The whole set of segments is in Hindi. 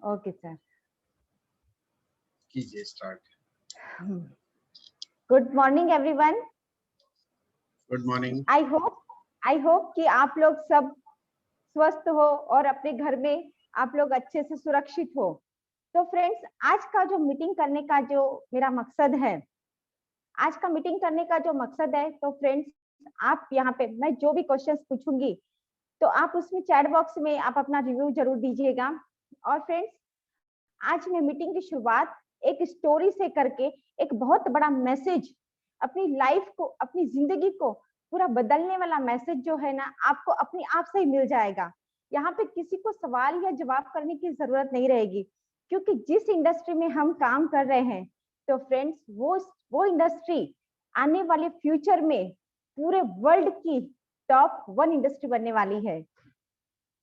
ओके सर, कीजिए start. Good morning everyone. Good morning. I hope कि आप लोग सब स्वस्थ हो और अपने घर में आप लोग अच्छे से सुरक्षित हो। तो फ्रेंड्स, आज का जो मीटिंग करने का जो मेरा मकसद है, आज का मीटिंग करने का जो मकसद है, तो फ्रेंड्स आप यहाँ पे मैं जो भी क्वेश्चंस पूछूंगी तो आप उसमें चैट बॉक्स में आप अपना रिव्यू जरूर दीजिएगा। और फ्रेंड्स, आज मैं मीटिंग की शुरुआत एक स्टोरी से करके एक बहुत बड़ा मैसेज, अपनी लाइफ को, अपनी जिंदगी को पूरा बदलने वाला मैसेज जो है ना, आपको अपने आप से ही मिल जाएगा। यहाँ पे किसी को सवाल या जवाब करने की जरूरत नहीं रहेगी, क्योंकि जिस इंडस्ट्री में हम काम कर रहे हैं, तो फ्रेंड्स वो इंडस्ट्री आने वाले फ्यूचर में पूरे वर्ल्ड की टॉप 1 इंडस्ट्री बनने वाली है।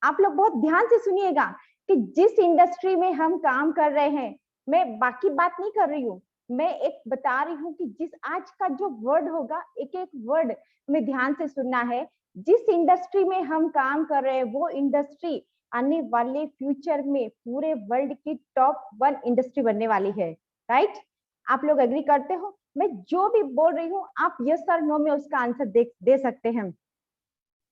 आप लोग बहुत ध्यान से सुनिएगा कि जिस इंडस्ट्री में हम काम कर रहे हैं, मैं बाकी बात नहीं कर रही हूँ, मैं एक बता रही हूँ कि जिस आज का जो वर्ड होगा, एक एक वर्ड में ध्यान से सुनना है। जिस इंडस्ट्री में हम काम कर रहे हैं, वो इंडस्ट्री आने वाले फ्यूचर में पूरे वर्ल्ड की टॉप 1 इंडस्ट्री बनने वाली है। राइट? आप लोग एग्री करते हो? मैं जो भी बोल रही हूँ, आप यस और नो में उसका आंसर दे सकते हैं।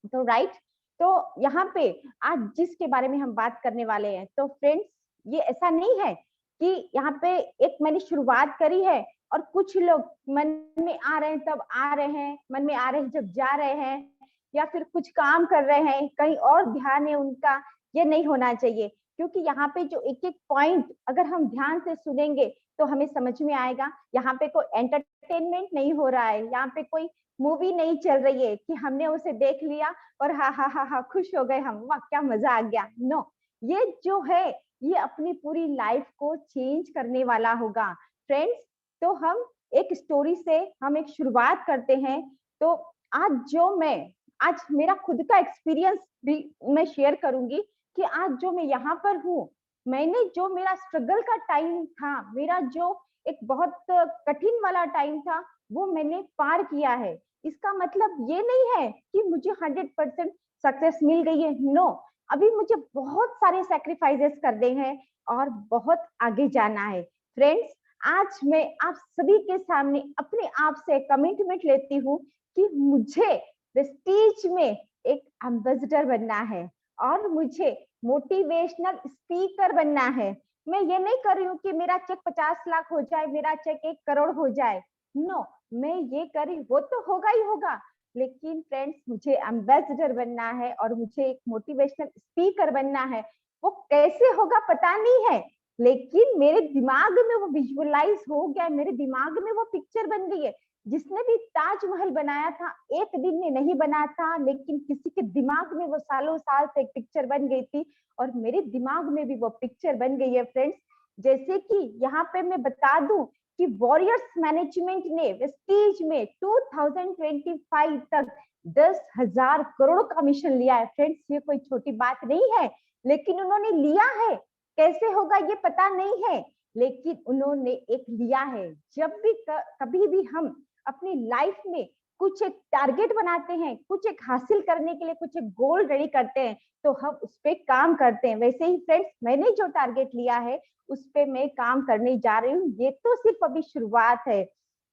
तो राइट, तो यहाँ पे आज जिसके बारे में हम बात करने वाले हैं, तो फ्रेंड्स ये ऐसा नहीं है कि यहाँ पे एक मैंने शुरुआत करी है और कुछ लोग मन में आ रहे हैं तब आ रहे हैं, मन में आ रहे हैं जब जा रहे हैं, या फिर कुछ काम कर रहे हैं कहीं और ध्यान है उनका। ये नहीं होना चाहिए, क्योंकि यहाँ पे जो एक एक पॉइंट अगर हम ध्यान से सुनेंगे तो हमें समझ में आएगा। यहाँ पे कोई एंटरटेनमेंट नहीं हो रहा है, यहाँ पे कोई मूवी नहीं चल रही है कि हमने उसे देख लिया और हा हा हा हा खुश हो गए हम, वाह क्या मजा आ गया। नो, ये जो है ये अपनी पूरी लाइफ को चेंज करने वाला होगा फ्रेंड्स। तो हम एक स्टोरी से हम एक शुरुआत करते हैं। तो आज मेरा खुद का एक्सपीरियंस भी मैं शेयर करूंगी कि आज जो मैं यहाँ पर हूँ, मैंने जो मेरा स्ट्रगल का टाइम था, मेरा जो एक बहुत कठिन वाला टाइम था, वो मैंने पार किया है। इसका मतलब ये नहीं है कि मुझे 100% सक्सेस मिल गई है। नो, अभी मुझे बहुत सारे सैक्रिफाइसेस करने हैं और बहुत आगे जाना है। फ्रेंड्स, आज मैं आप सभी के सामने अपने आप से कमिटमेंट लेती हूँ कि मुझे प्रेस्टीज में एक एम्बेसडर बनना है और मुझे मोटिवेशनल स्पीकर बनना है। मैं ये नहीं कर रही हूँ कि मेरा चेक 50 लाख हो जाए, मेरा चेक 1 करोड़ हो जाए। नो, मैं ये करी वो तो होगा ही होगा, लेकिन फ्रेंड्स मुझे एम्बेसडर बनना है और मुझे एक मोटिवेशनल स्पीकर बनना है। वो कैसे होगा पता नहीं है, लेकिन मेरे दिमाग में वो विजुअलाइज हो गया, मेरे दिमाग में वो पिक्चर बन गई है। जिसने भी ताजमहल बनाया था, एक दिन में नहीं बना था, लेकिन किसी के दिमाग में वो सालों साल से एक पिक्चर बन गई थी और मेरे दिमाग में भी वो पिक्चर बन गई है फ्रेंड्स। जैसे कि यहाँ पे मैं बता दूं कि वॉरियर्स मैनेजमेंट ने वेस्टीज में 2025 तक 10,000 करोड़ का मिशन लिया है फ्रेंड्स। ये कोई छोटी बात नहीं है, लेकिन उन्होंने लिया है। कैसे होगा ये पता नहीं है, लेकिन उन्होंने एक लिया है। जब भी कभी भी हम अपनी लाइफ में कुछ एक टारगेट बनाते हैं, कुछ एक हासिल करने के लिए कुछ एक गोल रेडी करते हैं, तो हम उस पर काम करते हैं। वैसे ही फ्रेंड्स, मैंने जो टारगेट लिया है उस पे मैं काम करने जा रही हूँ। ये तो सिर्फ अभी शुरुआत है।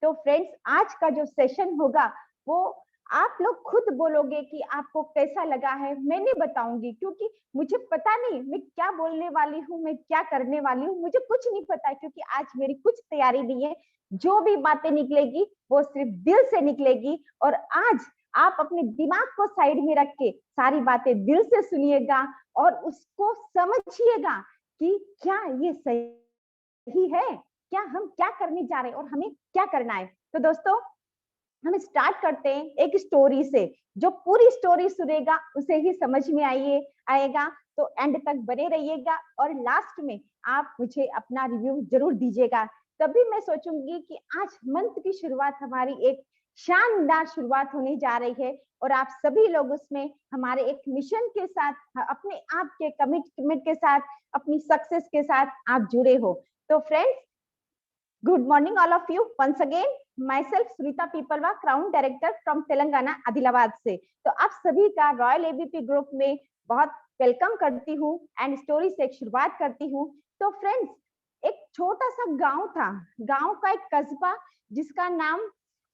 तो फ्रेंड्स, आज का जो सेशन होगा वो आप लोग खुद बोलोगे कि आपको कैसा लगा है। मैं नहीं बताऊंगी, क्योंकि मुझे पता नहीं मैं क्या बोलने वाली हूँ, मैं क्या करने वाली हूँ, मुझे कुछ नहीं पता, क्योंकि आज मेरी कुछ तैयारी नहीं है। जो भी बातें निकलेगी वो सिर्फ दिल से निकलेगी। और आज आप अपने दिमाग को साइड में रख के सारी बातें दिल से सुनिएगा और उसको समझिएगा कि क्या ये सही है, क्या हम क्या करने जा रहे हैं और हमें क्या करना है। तो दोस्तों, हम स्टार्ट करते हैं एक स्टोरी से। जो पूरी स्टोरी सुनेगा उसे ही समझ में आएगा। तो एंड तक बने रहिएगा और लास्ट में आप मुझे अपना रिव्यू जरूर दीजिएगा। तभी मैं सोचूंगी कि आज मंथ की शुरुआत हमारी एक शानदार शुरुआत होने जा रही है और आप सभी लोग उसमें हमारे एक मिशन के साथ, अपने आप के कमिटमेंट के साथ, अपनी सक्सेस के साथ आप जुड़े हो। तो friends, good morning all of you once again. myself Sunita Peepalwa, crown director from Telangana, Adilabad से। तो आप सभी का रॉयल एबीपी ग्रुप में बहुत वेलकम करती हूँ एंड स्टोरी से एक शुरुआत करती हूँ। तो फ्रेंड्स, एक छोटा सा गांव था, गांव का एक कस्बा जिसका नाम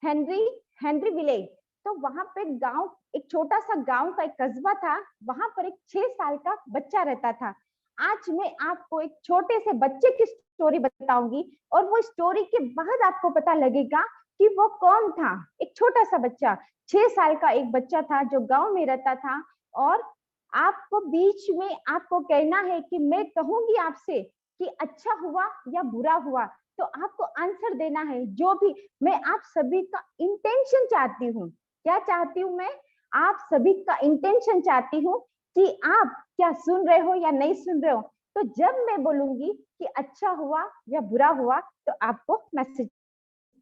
हेनरी विलेज। तो वहां पे गांव, एक छोटा सा गांव का एक कस्बा था, वहां पर एक 6 साल का बच्चा रहता था। आज मैं आपको एक छोटे से बच्चे की स्टोरी बताऊंगी और वो स्टोरी के बाद आपको पता लगेगा कि वो कौन था। एक छोटा सा बच्चा, 6 साल का एक बच्चा था जो गांव में रहता था। और आपको बीच में आपको कहना है कि मैं कहूंगी आपसे कि अच्छा हुआ या बुरा हुआ, तो आपको आंसर देना है। जो भी मैं आप सभी का इंटेंशन चाहती हूँ, क्या चाहती हूँ मैं, आप सभी का इंटेंशन चाहती हूँ कि आप क्या सुन रहे हो या नहीं सुन रहे हो। तो जब मैं बोलूंगी कि अच्छा हुआ या बुरा हुआ, तो आपको मैसेज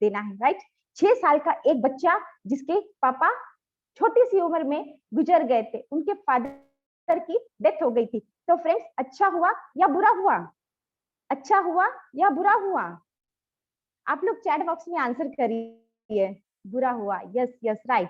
देना है, राइट। 6 साल का एक बच्चा जिसके पापा छोटी सी उम्र में गुजर गए थे, उनके फादर की डेथ हो गई थी। तो फ्रेंड्स, अच्छा हुआ या बुरा हुआ, अच्छा हुआ या बुरा हुआ, आप लोग चैट बॉक्स में आंसर करिए। बुरा हुआ, यस यस राइट।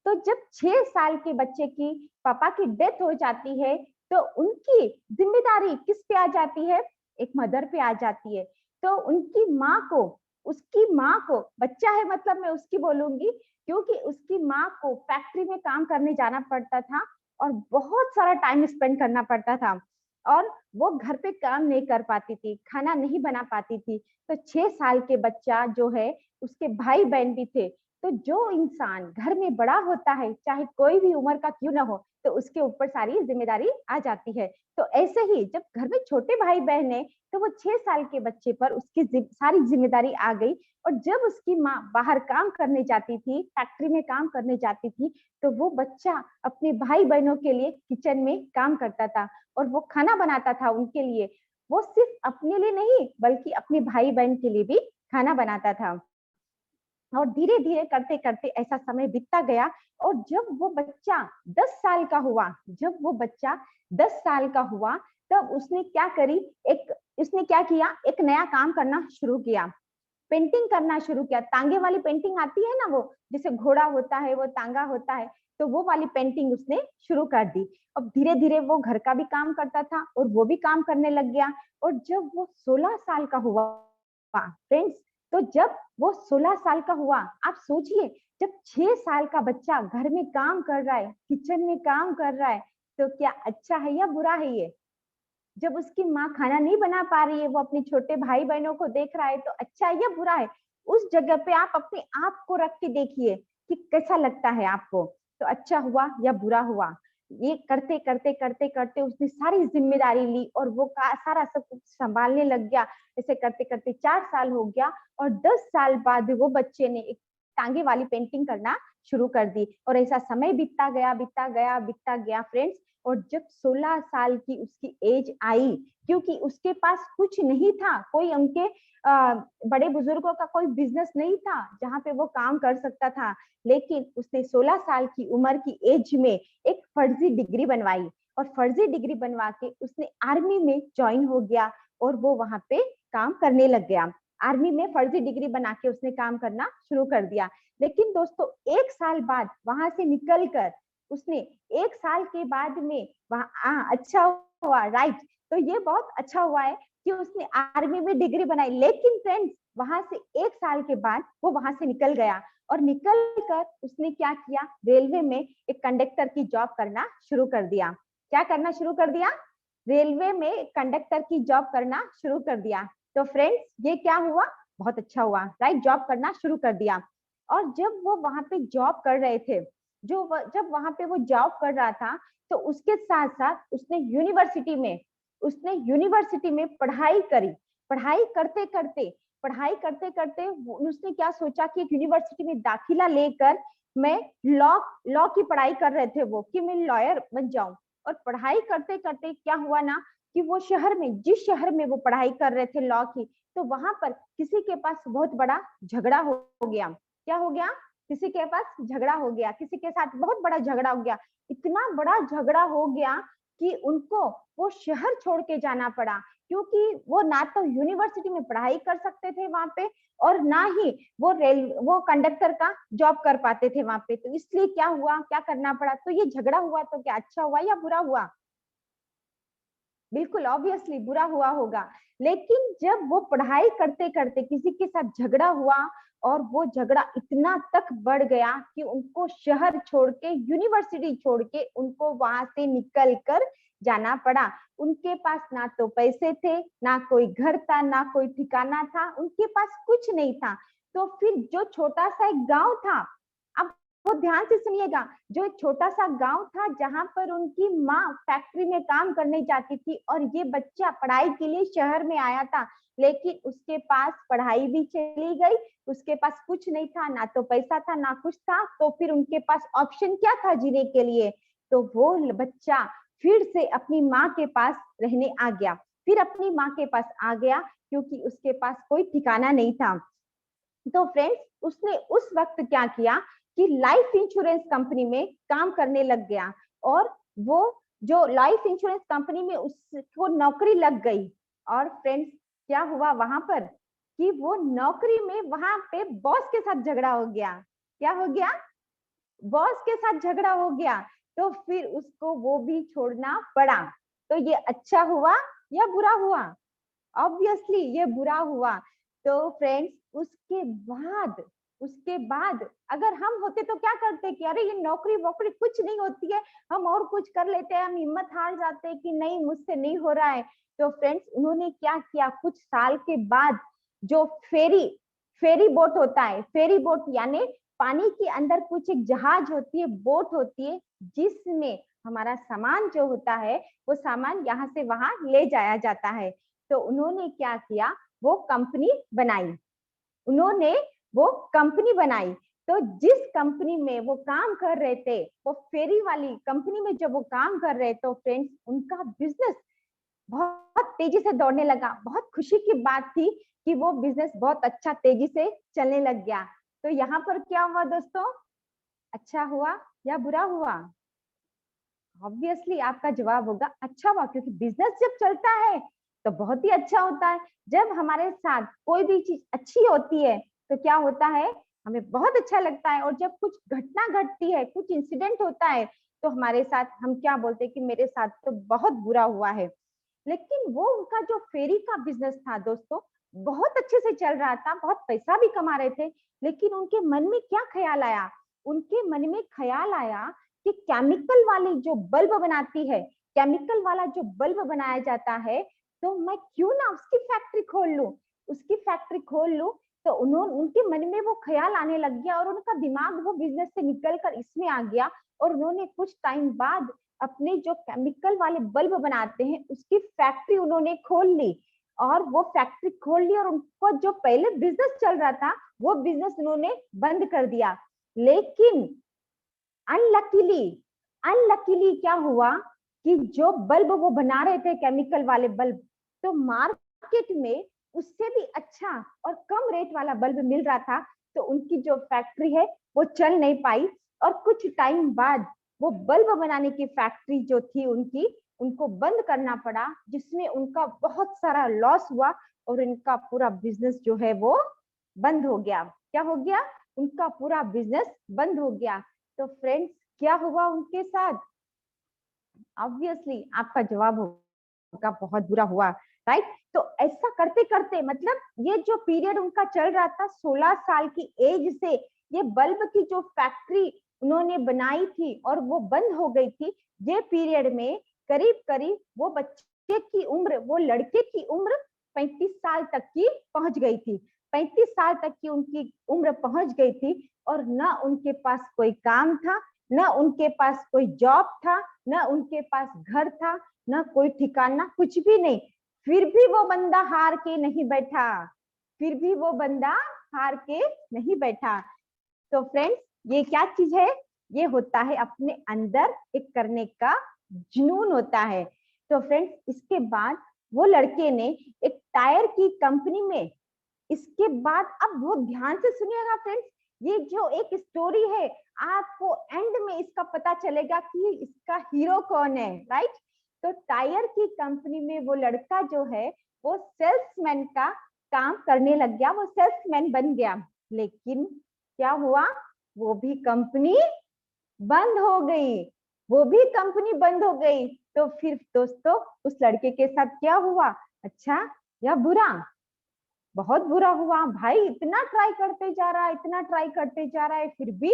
तो जब 6 साल के बच्चे की पापा की डेथ हो जाती है, तो उनकी जिम्मेदारी किस पे आ जाती है, एक मदर पे आ जाती है। तो उनकी माँ को, उसकी माँ को, बच्चा है मतलब मैं उसकी बोलूंगी, क्योंकि उसकी माँ को फैक्ट्री में काम करने जाना पड़ता था और बहुत सारा टाइम स्पेंड करना पड़ता था, और वो घर पे काम नहीं कर पाती थी, खाना नहीं बना पाती थी। तो 6 साल के बच्चा जो है, उसके भाई बहन भी थे। तो जो इंसान घर में बड़ा होता है, चाहे कोई भी उम्र का क्यों ना हो, तो उसके ऊपर सारी जिम्मेदारी आ जाती है। तो ऐसे ही जब घर में छोटे भाई बहन है, तो वो 6 साल के बच्चे पर उसकी सारी जिम्मेदारी आ गई। और जब उसकी माँ बाहर काम करने जाती थी, फैक्ट्री में काम करने जाती थी, तो वो बच्चा अपने भाई बहनों के लिए किचन में काम करता था और वो खाना बनाता था उनके लिए। वो सिर्फ अपने लिए नहीं, बल्कि अपने भाई बहन के लिए भी खाना बनाता था। और धीरे धीरे करते करते ऐसा समय बीतता गया। और जब वो बच्चा 10 साल का हुआ, जब वो बच्चा 10 साल का हुआ, तब उसने क्या करी, एक उसने क्या किया, एक नया काम करना शुरू किया, पेंटिंग करना शुरू किया। तांगे वाली पेंटिंग आती है ना, वो जैसे घोड़ा होता है, वो तांगा होता है, तो वो वाली पेंटिंग उसने शुरू कर दी। अब धीरे धीरे वो घर का भी काम करता था और वो भी काम करने लग गया। और जब वो 16 साल का हुआ फ्रेंड्स, तो जब वो 16 साल का हुआ, आप सोचिए, जब 6 साल का बच्चा घर में काम कर रहा है, किचन में काम कर रहा है, तो क्या अच्छा है या बुरा है ये। जब उसकी माँ खाना नहीं बना पा रही है, वो अपने छोटे भाई बहनों को देख रहा है, तो अच्छा है या बुरा है। उस जगह पे आप अपने आप को रख के देखिए कि कैसा लगता है आपको। तो अच्छा हुआ या बुरा हुआ, ये करते करते करते करते उसने सारी जिम्मेदारी ली और वो सारा सब कुछ संभालने लग गया। ऐसे करते करते 4 साल हो गया और 10 साल बाद वो बच्चे ने एक टांगे वाली पेंटिंग करना शुरू कर दी। और ऐसा समय बीतता गया, बीतता गया, बीतता गया फ्रेंड्स। और जब 16 साल की उसकी एज आई, क्योंकि उसके पास कुछ नहीं था, कोई उनके बड़े बुजुर्गों का कोई बिजनेस नहीं था जहाँ पे वो काम कर सकता था, लेकिन उसने 16 साल की उम्र की एज में एक फर्जी डिग्री बनवाई। और फर्जी डिग्री बनवा के उसने आर्मी में ज्वाइन हो गया और वो वहां पे काम करने लग गया। आर्मी में फर्जी डिग्री बना के उसने काम करना शुरू कर दिया। लेकिन दोस्तों, 1 साल बाद वहां से निकल कर उसने, 1 साल के बाद में वहां, अच्छा हुआ राइट। तो ये बहुत अच्छा हुआ है कि उसने आर्मी में डिग्री बनाई। लेकिन फ्रेंड्स, वहां से 1 साल के बाद वो वहां से निकल गया और निकल कर उसने क्या किया, रेलवे में एक कंडक्टर की जॉब करना शुरू कर दिया। क्या करना शुरू कर दिया, रेलवे में कंडक्टर की जॉब करना शुरू कर दिया। तो फ्रेंड्स, ये क्या हुआ, बहुत अच्छा हुआ राइट, जॉब करना शुरू कर दिया। और जब वो वहां पे जॉब कर रहे थे, जब वहां पे वो जॉब कर रहा था, तो उसके साथ साथ उसने यूनिवर्सिटी में पढ़ाई करी। पढ़ाई करते करते, पढ़ाई करते करते उसने क्या सोचा कि एक यूनिवर्सिटी में दाखिला लेकर मैं लॉ की पढ़ाई कर रहे थे वो, कि मैं लॉयर बन जाऊं। और पढ़ाई करते करते क्या हुआ ना, कि वो शहर में, जिस शहर में वो पढ़ाई कर रहे थे लॉ की, तो वहां पर किसी के पास बहुत बड़ा झगड़ा हो गया। क्या हो गया, किसी के पास झगड़ा हो गया, किसी के साथ बहुत बड़ा झगड़ा हो गया। इतना बड़ा झगड़ा हो गया कि उनको वो शहर छोड़ के जाना पड़ा, क्योंकि वो ना तो यूनिवर्सिटी में पढ़ाई कर सकते थे वहां पे, और ना ही वो कंडक्टर का जॉब कर पाते थे वहां पे। तो इसलिए क्या हुआ, क्या करना पड़ा, तो ये झगड़ा हुआ। तो क्या अच्छा हुआ या बुरा हुआ, बिल्कुल ऑब्वियसली बुरा हुआ होगा, लेकिन जब वो पढ़ाई करते करते किसी के साथ झगड़ा हुआ और वो झगड़ा इतना तक बढ़ गया कि उनको शहर छोड़ के, यूनिवर्सिटी छोड़ के उनको वहां से निकल कर जाना पड़ा। उनके पास ना तो पैसे थे, ना कोई घर था, ना कोई ठिकाना था, उनके पास कुछ नहीं था। तो फिर जो छोटा सा एक गांव था, अब वो ध्यान से सुनिएगा, जो एक छोटा सा गांव था जहां पर उनकी माँ फैक्ट्री में काम करने जाती थी और ये बच्चा पढ़ाई के लिए शहर में आया था, लेकिन उसके पास पढ़ाई भी चली गई, उसके पास कुछ नहीं था, ना तो पैसा था ना कुछ था। तो फिर उनके पास ऑप्शन क्या था जीने के लिए? तो वो बच्चा फिर से अपनी माँ के पास रहने आ गया, फिर अपनी माँ के पास आ गया क्योंकि उसके पास कोई ठिकाना नहीं था। तो फ्रेंड्स, उसने उस वक्त क्या किया कि लाइफ इंश्योरेंस कंपनी में काम करने लग गया और वो जो लाइफ इंश्योरेंस कंपनी में उसको नौकरी लग गई। और फ्रेंड्स, क्या हुआ वहां पर कि वो नौकरी में वहां पे बॉस के साथ झगड़ा हो गया। क्या हो गया? बॉस के साथ झगड़ा हो गया। तो फिर उसको वो भी छोड़ना पड़ा। तो ये अच्छा हुआ या बुरा हुआ? ऑब्वियसली ये बुरा हुआ। तो फ्रेंड्स, उसके बाद अगर हम होते तो क्या करते कि अरे ये नौकरी वोकरी कुछ नहीं होती है, हम और कुछ कर लेते हैं, हम हिम्मत हार जाते हैं कि नहीं मुझसे नहीं हो रहा है। तो फ्रेंड्स, उन्होंने क्या किया, कुछ साल के बाद जो फेरी बोट होता है, फेरी बोट यानी पानी के अंदर कुछ एक जहाज होती है, बोट होती है, जिसमें हमारा सामान जो होता है वो सामान यहाँ से वहां ले जाया जाता है। तो उन्होंने क्या किया, वो कंपनी बनाई। उन्होंने वो कंपनी बनाई। तो जिस कंपनी में वो काम कर रहे थे, वो फेरी वाली कंपनी में जब वो काम कर रहे, तो फ्रेंड्स उनका बिजनेस बहुत तेजी से दौड़ने लगा। बहुत खुशी की बात थी कि वो बिजनेस बहुत अच्छा तेजी से चलने लग गया। तो यहाँ पर क्या हुआ दोस्तों, अच्छा हुआ या बुरा हुआ? ऑब्वियसली आपका जवाब होगा अच्छा हुआ, क्योंकि बिजनेस जब चलता है तो बहुत ही अच्छा होता है। जब हमारे साथ कोई भी चीज अच्छी होती है तो क्या होता है, हमें बहुत अच्छा लगता है। और जब कुछ घटना घटती है, कुछ इंसिडेंट होता है, तो हमारे साथ हम क्या बोलते हैं कि मेरे साथ तो बहुत बुरा हुआ है। लेकिन वो उनका जो फेरी का बिजनेस था दोस्तों, बहुत अच्छे से चल रहा था, बहुत पैसा भी कमा रहे थे। लेकिन उनके मन में क्या ख्याल आया? उनके मन में ख्याल आया कि केमिकल वाली जो बल्ब बनाती है, केमिकल वाला जो बल्ब बनाया जाता है, तो मैं क्यों ना उसकी फैक्ट्री खोल लूं, उसकी फैक्ट्री खोल लूं। तो उनके मन में वो ख्याल आने लग गया और उनका दिमाग वो बिजनेस से निकल कर इसमें आ गया। और उन्होंने कुछ टाइम बाद अपने जो केमिकल वाले बल्ब बनाते हैं उसकी फैक्ट्री उन्होंने खोल ली। और वो फैक्ट्री खोल ली और उनको जो पहले बिजनेस चल रहा था वो बिजनेस उन्होंने बंद कर दिया। लेकिन अनलकीली अनलकीली क्या हुआ कि जो बल्ब वो बना रहे थे, केमिकल वाले बल्ब, तो मार्केट में उससे भी अच्छा और कम रेट वाला बल्ब मिल रहा था। तो उनकी जो फैक्ट्री है वो चल नहीं पाई और कुछ टाइम बाद वो बल्ब बनाने की फैक्ट्री जो थी उनकी, उनको बंद करना पड़ा, जिसमें उनका बहुत सारा लॉस हुआ और इनका पूरा बिजनेस जो है वो बंद हो गया। क्या हो गया? उनका पूरा बिजनेस बंद हो गया। तो फ्रेंड्स, क्या हुआ उनके साथ? ऑब्वियसली आपका जवाब होगा बहुत बुरा हुआ, राइट? तो ऐसा करते करते, मतलब ये जो पीरियड उनका चल रहा था 16 साल की एज से, ये बल्ब की जो फैक्ट्री उन्होंने बनाई थी और वो बंद हो गई थी, ये पीरियड में करीब करीब वो बच्चे की उम्र, वो लड़के की उम्र 35 साल तक की पहुंच गई थी। 35 साल तक की उनकी उम्र पहुंच गई थी और ना उनके पास कोई काम था, ना उनके पास कोई जॉब था, ना उनके पास घर था, ना कोई ठिकाना, कुछ भी नहीं। फिर भी वो बंदा हार के नहीं बैठा, फिर भी वो बंदा हार के नहीं बैठा। तो फ्रेंड्स, ये क्या चीज है? ये होता है अपने अंदर एक करने का जुनून होता है। तो फ्रेंड्स, इसके बाद वो लड़के ने एक टायर की कंपनी में, इसके बाद, अब वो ध्यान से सुनिएगा फ्रेंड्स, ये जो एक स्टोरी है आपको एंड में इसका पता चलेगा कि इसका हीरो कौन है, राइट? तो टायर की कंपनी में वो लड़का जो है वो सेल्समैन का काम करने लग गया, वो सेल्समैन बन गया। लेकिन क्या हुआ? वो भी कंपनी बंद हो गई, वो भी कंपनी बंद हो गई। तो फिर दोस्तों उस लड़के के साथ क्या हुआ, अच्छा या बुरा? बहुत बुरा हुआ भाई। इतना ट्राई करते जा रहा है, इतना ट्राई करते जा रहा है, फिर भी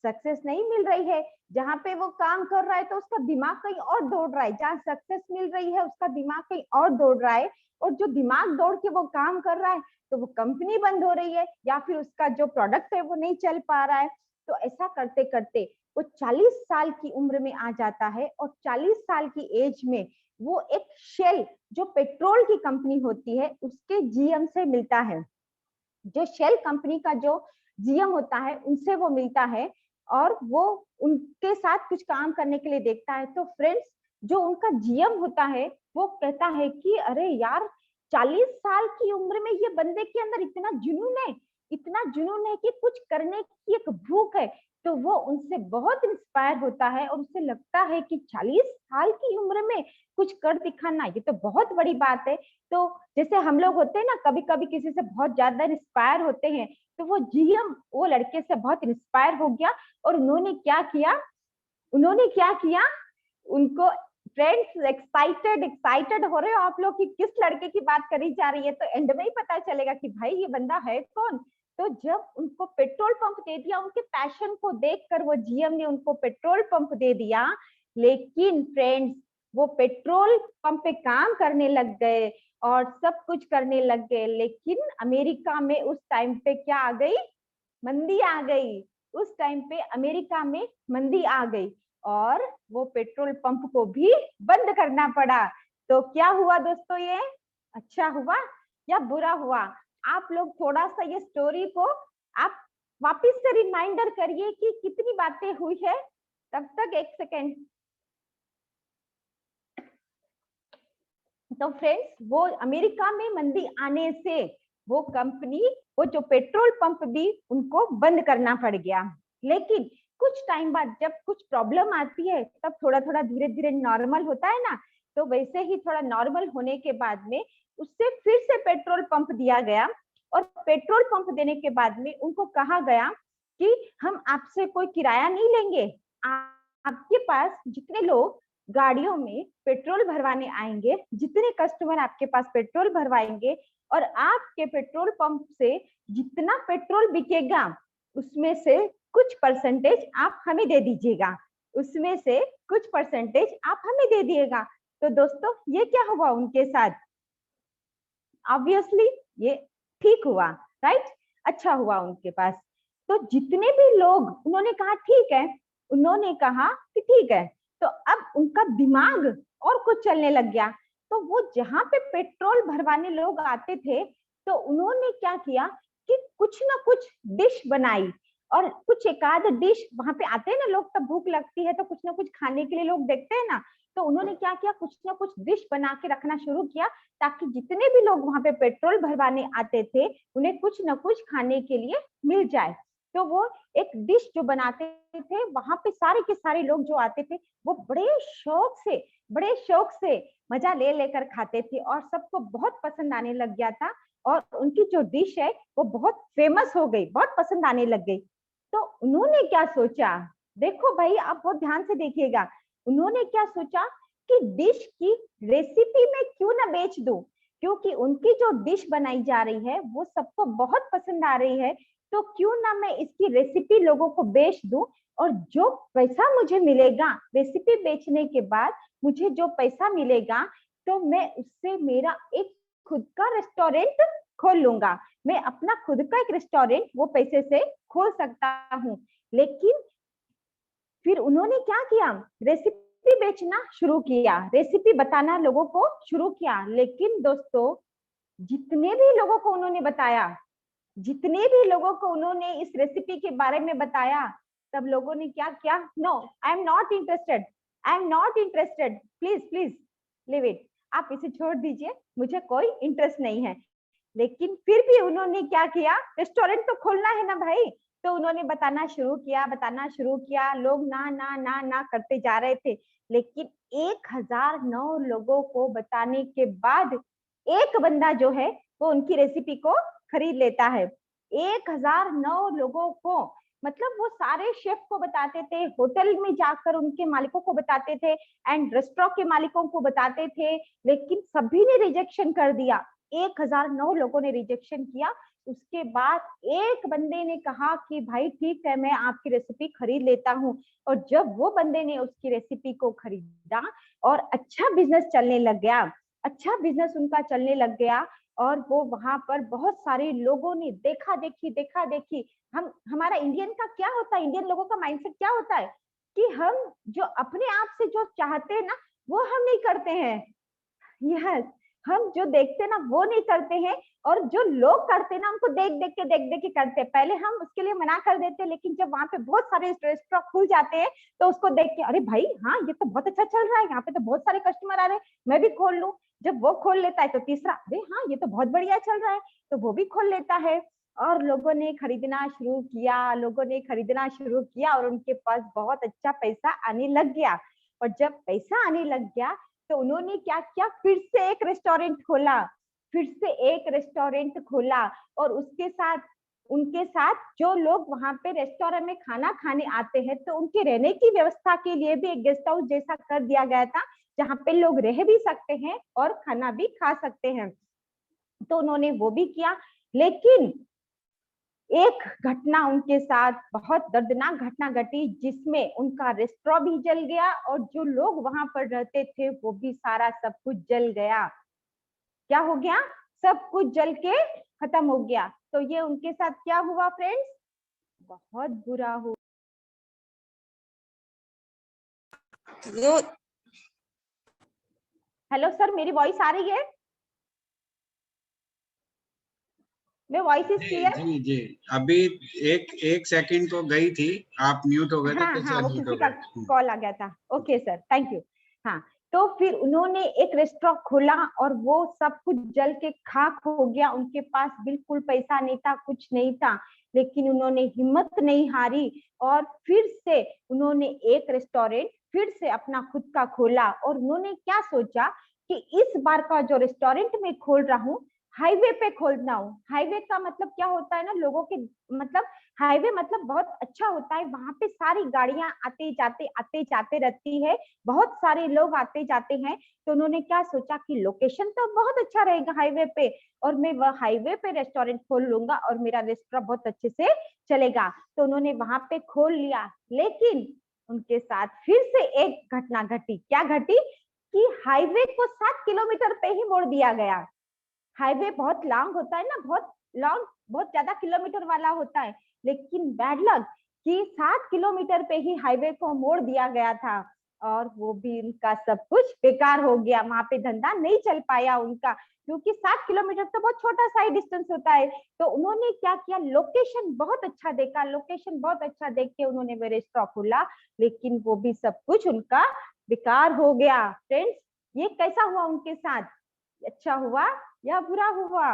सक्सेस नहीं मिल रही है। जहाँ पे वो काम कर रहा है तो उसका दिमाग कहीं और दौड़ रहा है, जहाँ सक्सेस मिल रही है उसका दिमाग कहीं और दौड़ रहा है। और जो दिमाग दौड़ के वो काम कर रहा है तो वो कंपनी बंद हो रही है या फिर उसका जो प्रोडक्ट है वो नहीं चल पा रहा है। तो ऐसा करते करते वो 40 साल की उम्र में आ जाता है और 40 साल की एज में वो एक शेल जो पेट्रोल की कंपनी होती है उसके जीएम से मिलता है। जो शेल कंपनी का जो जीएम होता है उनसे वो मिलता है और वो उनके साथ कुछ काम करने के लिए देखता है। तो फ्रेंड्स जो उनका जीएम होता है वो कहता है कि अरे यार 40 साल की उम्र में ये बंदे के अंदर इतना जुनून है कि कुछ करने की एक भूख है। तो वो उनसे बहुत इंस्पायर होता है और उसे लगता है कि 40 साल की उम्र में कुछ कर दिखाना ये तो बहुत बड़ी बात है। तो जैसे हम लोग होते हैं ना, कभी कभी किसी से बहुत ज्यादा इंस्पायर होते हैं, तो वो जीएम वो लड़के से बहुत इंस्पायर हो गया और उन्होंने क्या किया, उनको फ्रेंड्स एक्साइटेड हो रहे हो आप लोग कि किस लड़के की बात करी जा रही है, तो एंड में ही पता चलेगा कि भाई ये बंदा है कौन। तो जब उनको पेट्रोल पंप दे दिया, उनके पैशन को देखकर वो जीएम ने उनको पेट्रोल पंप दे दिया। लेकिन फ्रेंड्स वो पेट्रोल पंप पे काम करने लग गए और सब कुछ करने लग गए। लेकिन अमेरिका में उस टाइम पे क्या आ गई, मंदी आ गई। उस टाइम पे अमेरिका में मंदी आ गई और वो पेट्रोल पंप को भी बंद करना पड़ा। तो क्या हुआ दोस्तों, ये अच्छा हुआ या बुरा हुआ? आप लोग थोड़ा सा ये स्टोरी को आप वापस से रिमाइंडर करिए कि कितनी बातें हुई है। तब तक एक सेकेंड। तो फ्रेंड्स वो अमेरिका में मंदी आने से वो कंपनी, वो जो पेट्रोल पंप भी उनको बंद करना पड़ गया। लेकिन कुछ टाइम बाद जब कुछ प्रॉब्लम आती है तब थोड़ा थोड़ा धीरे धीरे नॉर्मल होता है ना, तो वैसे ही थोड़ा नॉर्मल होने के बाद में उससे फिर से पेट्रोल पंप दिया गया। और पेट्रोल पंप देने के बाद में उनको कहा गया कि हम आपसे कोई किराया नहीं लेंगे, आपके पास जितने लोग गाड़ियों में पेट्रोल भरवाने आएंगे, जितने कस्टमर आपके पास पेट्रोल भरवाएंगे और आपके पेट्रोल पंप से जितना पेट्रोल बिकेगा उसमें से कुछ परसेंटेज आप हमें दे दीजिएगा, उसमें से कुछ परसेंटेज आप हमें दे दिएगा। तो दोस्तों ये क्या हुआ उनके साथ? ऑब्वियसली ये ठीक हुआ, राइट? अच्छा हुआ उनके पास। तो जितने भी लोग, उन्होंने कहा ठीक है, उन्होंने कहा कि ठीक है। तो अब उनका दिमाग और कुछ चलने लग गया। तो वो जहां पे पेट्रोल भरवाने लोग आते थे तो उन्होंने क्या किया कि कुछ ना कुछ डिश बनाई। और कुछ एक आध डिश, वहां पे आते हैं ना लोग, तब भूख लगती है तो कुछ ना कुछ खाने के लिए लोग देखते हैं ना, तो उन्होंने क्या किया, कुछ ना कुछ डिश बना के रखना शुरू किया ताकि जितने भी लोग वहां पे पेट्रोल भरवाने आते थे उन्हें कुछ ना कुछ खाने के लिए मिल जाए। तो वो एक डिश जो बनाते थे, वहां पे सारे के सारे लोग जो आते थे वो बड़े शौक से मजा ले लेकर खाते थे और सबको बहुत पसंद आने लग गया था। और उनकी जो डिश है वो बहुत फेमस हो गई, बहुत पसंद आने लग गई। तो उन्होंने क्या सोचा, देखो भाई आप बहुत ध्यान से देखिएगा, उन्होंने क्या सोचा कि डिश की रेसिपी में क्यों ना बेच दूं, क्योंकि उनकी जो डिश बनाई जा रही है वो सबको बहुत पसंद आ रही है। तो क्यों ना मैं इसकी रेसिपी लोगों को बेच दूं और जो पैसा मुझे मिलेगा रेसिपी बेचने के बाद, मुझे जो पैसा मिलेगा तो मैं उससे मेरा एक खुद का रेस्टोरेंट खोल लूंगा। मैं अपना खुद का एक रेस्टोरेंट वो पैसे से खोल सकता हूँ। लेकिन फिर उन्होंने क्या किया, रेसिपी बेचना शुरू किया, रेसिपी बताना लोगों को शुरू किया। लेकिन दोस्तों जितने भी लोगों को उन्होंने बताया, जितने भी लोगों को उन्होंने इस रेसिपी के बारे में बताया, तब लोगों ने क्या किया, no I am not interested, I am not interested, please please leave it, आप इसे छोड़ दीजिए, मुझे कोई इंटरेस्ट नहीं है। लेकिन फिर भी उन्होंने क्या किया, रेस्टोरेंट तो खोलना है ना भाई, तो उन्होंने बताना शुरू किया। लोग ना ना ना ना करते जा रहे थे। लेकिन 1009 लोगों को बताने के बाद एक बंदा जो है वो उनकी रेसिपी को खरीद लेता है। 1009 लोगों को मतलब वो सारे शेफ को बताते थे, होटल में जाकर उनके मालिकों को बताते थे एंड रेस्टोरेंट के मालिकों को बताते थे, लेकिन सभी ने रिजेक्शन कर दिया। 1009 लोगों ने रिजेक्शन किया। उसके बाद एक बंदे ने कहा कि भाई ठीक है, मैं आपकी रेसिपी खरीद लेता हूँ। और जब वो बंदे ने उसकी रेसिपी को खरीदा और अच्छा बिजनेस चलने लग गया, अच्छा बिजनेस उनका चलने लग गया, और वो वहां पर बहुत सारे लोगों ने देखा देखी। हमारा इंडियन का क्या होता है, इंडियन लोगों का माइंडसेट क्या होता है कि हम जो अपने आप से जो चाहते हैं ना, वो हम नहीं करते हैं। यस, हम जो देखते हैं ना वो नहीं करते हैं, और जो लोग करते हैं ना उनको देख देख के करते हैं। पहले हम उसके लिए मना कर देते हैं, लेकिन जब वहां पे बहुत सारे रेस्टोरेंट खुल जाते हैं तो उसको देख के अरे भाई हाँ ये तो बहुत अच्छा चल रहा है, यहाँ पे तो बहुत सारे कस्टमर आ रहे हैं, मैं भी खोल लूं। जब वो खोल लेता है तो तीसरा, अरे हाँ ये तो बहुत बढ़िया चल रहा है, तो वो भी खोल लेता है। और लोगों ने खरीदना शुरू किया, लोगों ने खरीदना शुरू किया, और उनके पास बहुत अच्छा पैसा आने लग गया। और जब पैसा आने लग गया तो उन्होंने क्या किया, फिर से एक रेस्टोरेंट खोला, फिर से एक रेस्टोरेंट खोला। और उसके साथ उनके साथ जो लोग वहां पे रेस्टोरेंट में खाना खाने आते हैं, तो उनके रहने की व्यवस्था के लिए भी एक गेस्ट हाउस जैसा कर दिया गया था, जहाँ पे लोग रह भी सकते हैं और खाना भी खा सकते हैं। तो उन्होंने वो भी किया। लेकिन एक घटना उनके साथ, बहुत दर्दनाक घटना घटी, जिसमें उनका रेस्टोरेंट भी जल गया और जो लोग वहां पर रहते थे वो भी सारा सब कुछ जल गया। क्या हो गया, सब कुछ जल के खत्म हो गया। तो ये उनके साथ क्या हुआ फ्रेंड्स, बहुत बुरा हुआ। हेलो सर, मेरी वॉइस आ रही है? मेरी वॉइस इज क्लियर? जी जी, अभी एक सेकंड तो गई थी, आप म्यूट हो गए थे, हाँ फिर से हाँ, वो अनम्यूट किसी हो का गए। कॉल आ गया था। Okay sir, thank you. हाँ, तो फिर उन्होंने एक रेस्टोरेंट खोला और वो सब कुछ जल के खाक हो गया। उनके पास बिल्कुल पैसा नहीं था, कुछ नहीं था, लेकिन उन्होंने हिम्मत नहीं हारी और फिर से उन्होंने एक रेस्टोरेंट फिर से अपना खुद का खोला। और उन्होंने क्या सोचा कि इस बार का जो रेस्टोरेंट मैं खोल रहा हूँ, हाईवे पे खोलना हूँ। हाईवे का मतलब क्या होता है ना, लोगों के मतलब हाईवे मतलब बहुत अच्छा होता है, वहां पे सारी गाड़ियां आते जाते रहती है, बहुत सारे लोग आते जाते हैं। तो उन्होंने क्या सोचा कि लोकेशन तो बहुत अच्छा रहेगा हाईवे पे, और मैं वह हाईवे पे रेस्टोरेंट खोल लूंगा और मेरा रेस्टोरेंट बहुत अच्छे से चलेगा। तो उन्होंने वहां पे खोल लिया। लेकिन उनके साथ फिर से एक घटना घटी। क्या घटी कि हाईवे को 7 किलोमीटर पे ही मोड़ दिया गया। हाईवे बहुत लॉन्ग होता है ना, बहुत लॉन्ग, बहुत ज्यादा किलोमीटर वाला होता है, लेकिन बैड लक कि 7 किलोमीटर पे ही हाईवे को मोड़ दिया गया था। और वो भी उनका सब कुछ बेकार हो गया, वहां पे धंधा नहीं चल पाया उनका, क्योंकि 7 किलोमीटर तो बहुत छोटा सा ही डिस्टेंस होता है। तो उन्होंने क्या किया, लोकेशन बहुत अच्छा देखा, लोकेशन बहुत अच्छा देख के उन्होंने वो रेस्टोरेंट खोला, लेकिन वो भी सब कुछ उनका बेकार हो गया। फ्रेंड्स, ये कैसा हुआ उनके साथ, अच्छा हुआ या बुरा हुआ?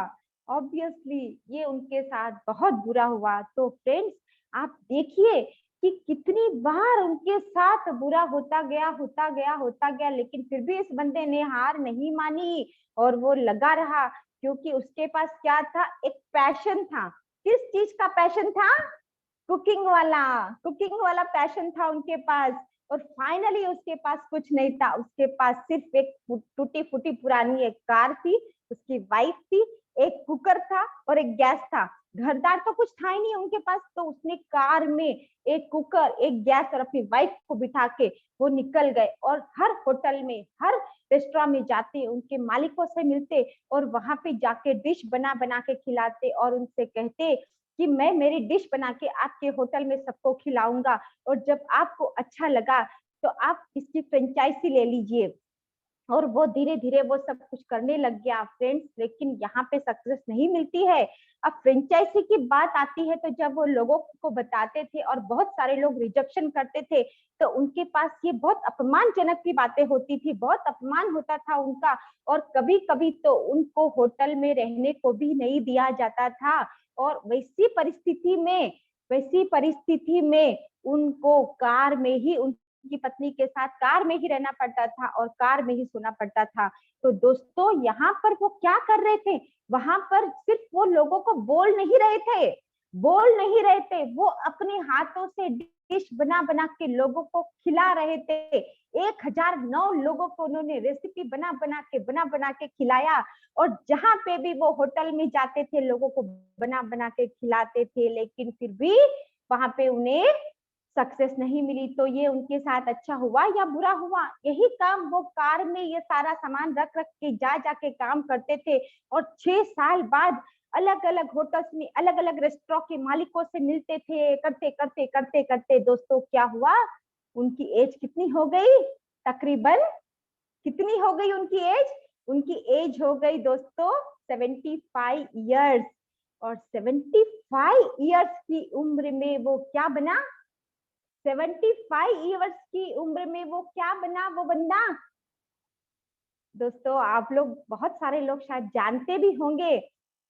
ऑब्वियसली ये उनके साथ बहुत बुरा हुआ। तो फ्रेंड्स, आप देखिए कि कितनी बार उनके साथ बुरा होता गया, लेकिन फिर भी इस बंदे ने हार नहीं मानी और वो लगा रहा, क्योंकि उसके पास क्या था, एक पैशन था। किस चीज का पैशन था? कुकिंग वाला पैशन था उनके पास। और फाइनली उसके पास कुछ नहीं था, उसके पास सिर्फ एक टूटी फूटी पुरानी एक कार थी, उसकी वाइफ थी, एक कुकर था और एक गैस था। घरदार तो कुछ था ही नहीं उनके पास। तो उसने कार में एक कुकर, एक गैस और अपनी वाइफ को बिठा के वो निकल गए, और हर होटल में, हर रेस्टोरेंट में जाते, उनके मालिकों से मिलते और वहां पे जाके डिश बना बना के खिलाते और उनसे कहते कि मैं मेरी डिश बना के आपके होटल में सबको खिलाऊंगा, और जब आपको अच्छा लगा तो आप इसकी फ्रेंचाइजी ले लीजिए। और वो धीरे धीरे वो सब कुछ करने लग गया फ्रेंड्स। लेकिन यहाँ पे सक्सेस नहीं मिलती है। अब फ्रेंचाइजी की बात आती है, तो जब वो लोगों को बताते थे और बहुत सारे लोग रिजेक्शन करते थे, तो उनके पास ये बहुत अपमानजनक की बातें होती थी, बहुत अपमान होता था उनका। और कभी कभी तो उनको होटल में रहने को भी नहीं दिया जाता था। और वैसी परिस्थिति में उनको कार में ही, की पत्नी के साथ कार में ही रहना पड़ता था और कार में ही सोना पड़ता था। तो दोस्तों, यहाँ पर वो क्या कर रहे थे, वहां पर सिर्फ वो लोगों को बोल नहीं रहे थे, बोल नहीं रहे थे, वो अपने हाथों से डिश बना बना के लोगों को खिला रहे थे। 1009 लोगों को उन्होंने रेसिपी बना बना के खिलाया। और जहां पे भी वो होटल में जाते थे, लोगों को बना बना के खिलाते थे, लेकिन फिर भी वहां पे उन्हें सक्सेस नहीं मिली। तो ये उनके साथ अच्छा हुआ या बुरा हुआ? यही काम वो कार में ये सारा सामान रख रख के जा जाके काम करते थे। और 6 साल बाद अलग अलग होटल्स में अलग अलग रेस्टोरेंट के मालिकों से मिलते थे। करते करते करते करते दोस्तों क्या हुआ, उनकी एज कितनी हो गई? तकरीबन कितनी हो गई उनकी एज? उनकी एज हो गई दोस्तों 75 ईयर्स। और 75 ईयर्स की उम्र में वो क्या बना? 75 ईयर्स की उम्र में वो क्या बना? वो बंदा, दोस्तों आप लोग, बहुत सारे लोग शायद जानते भी होंगे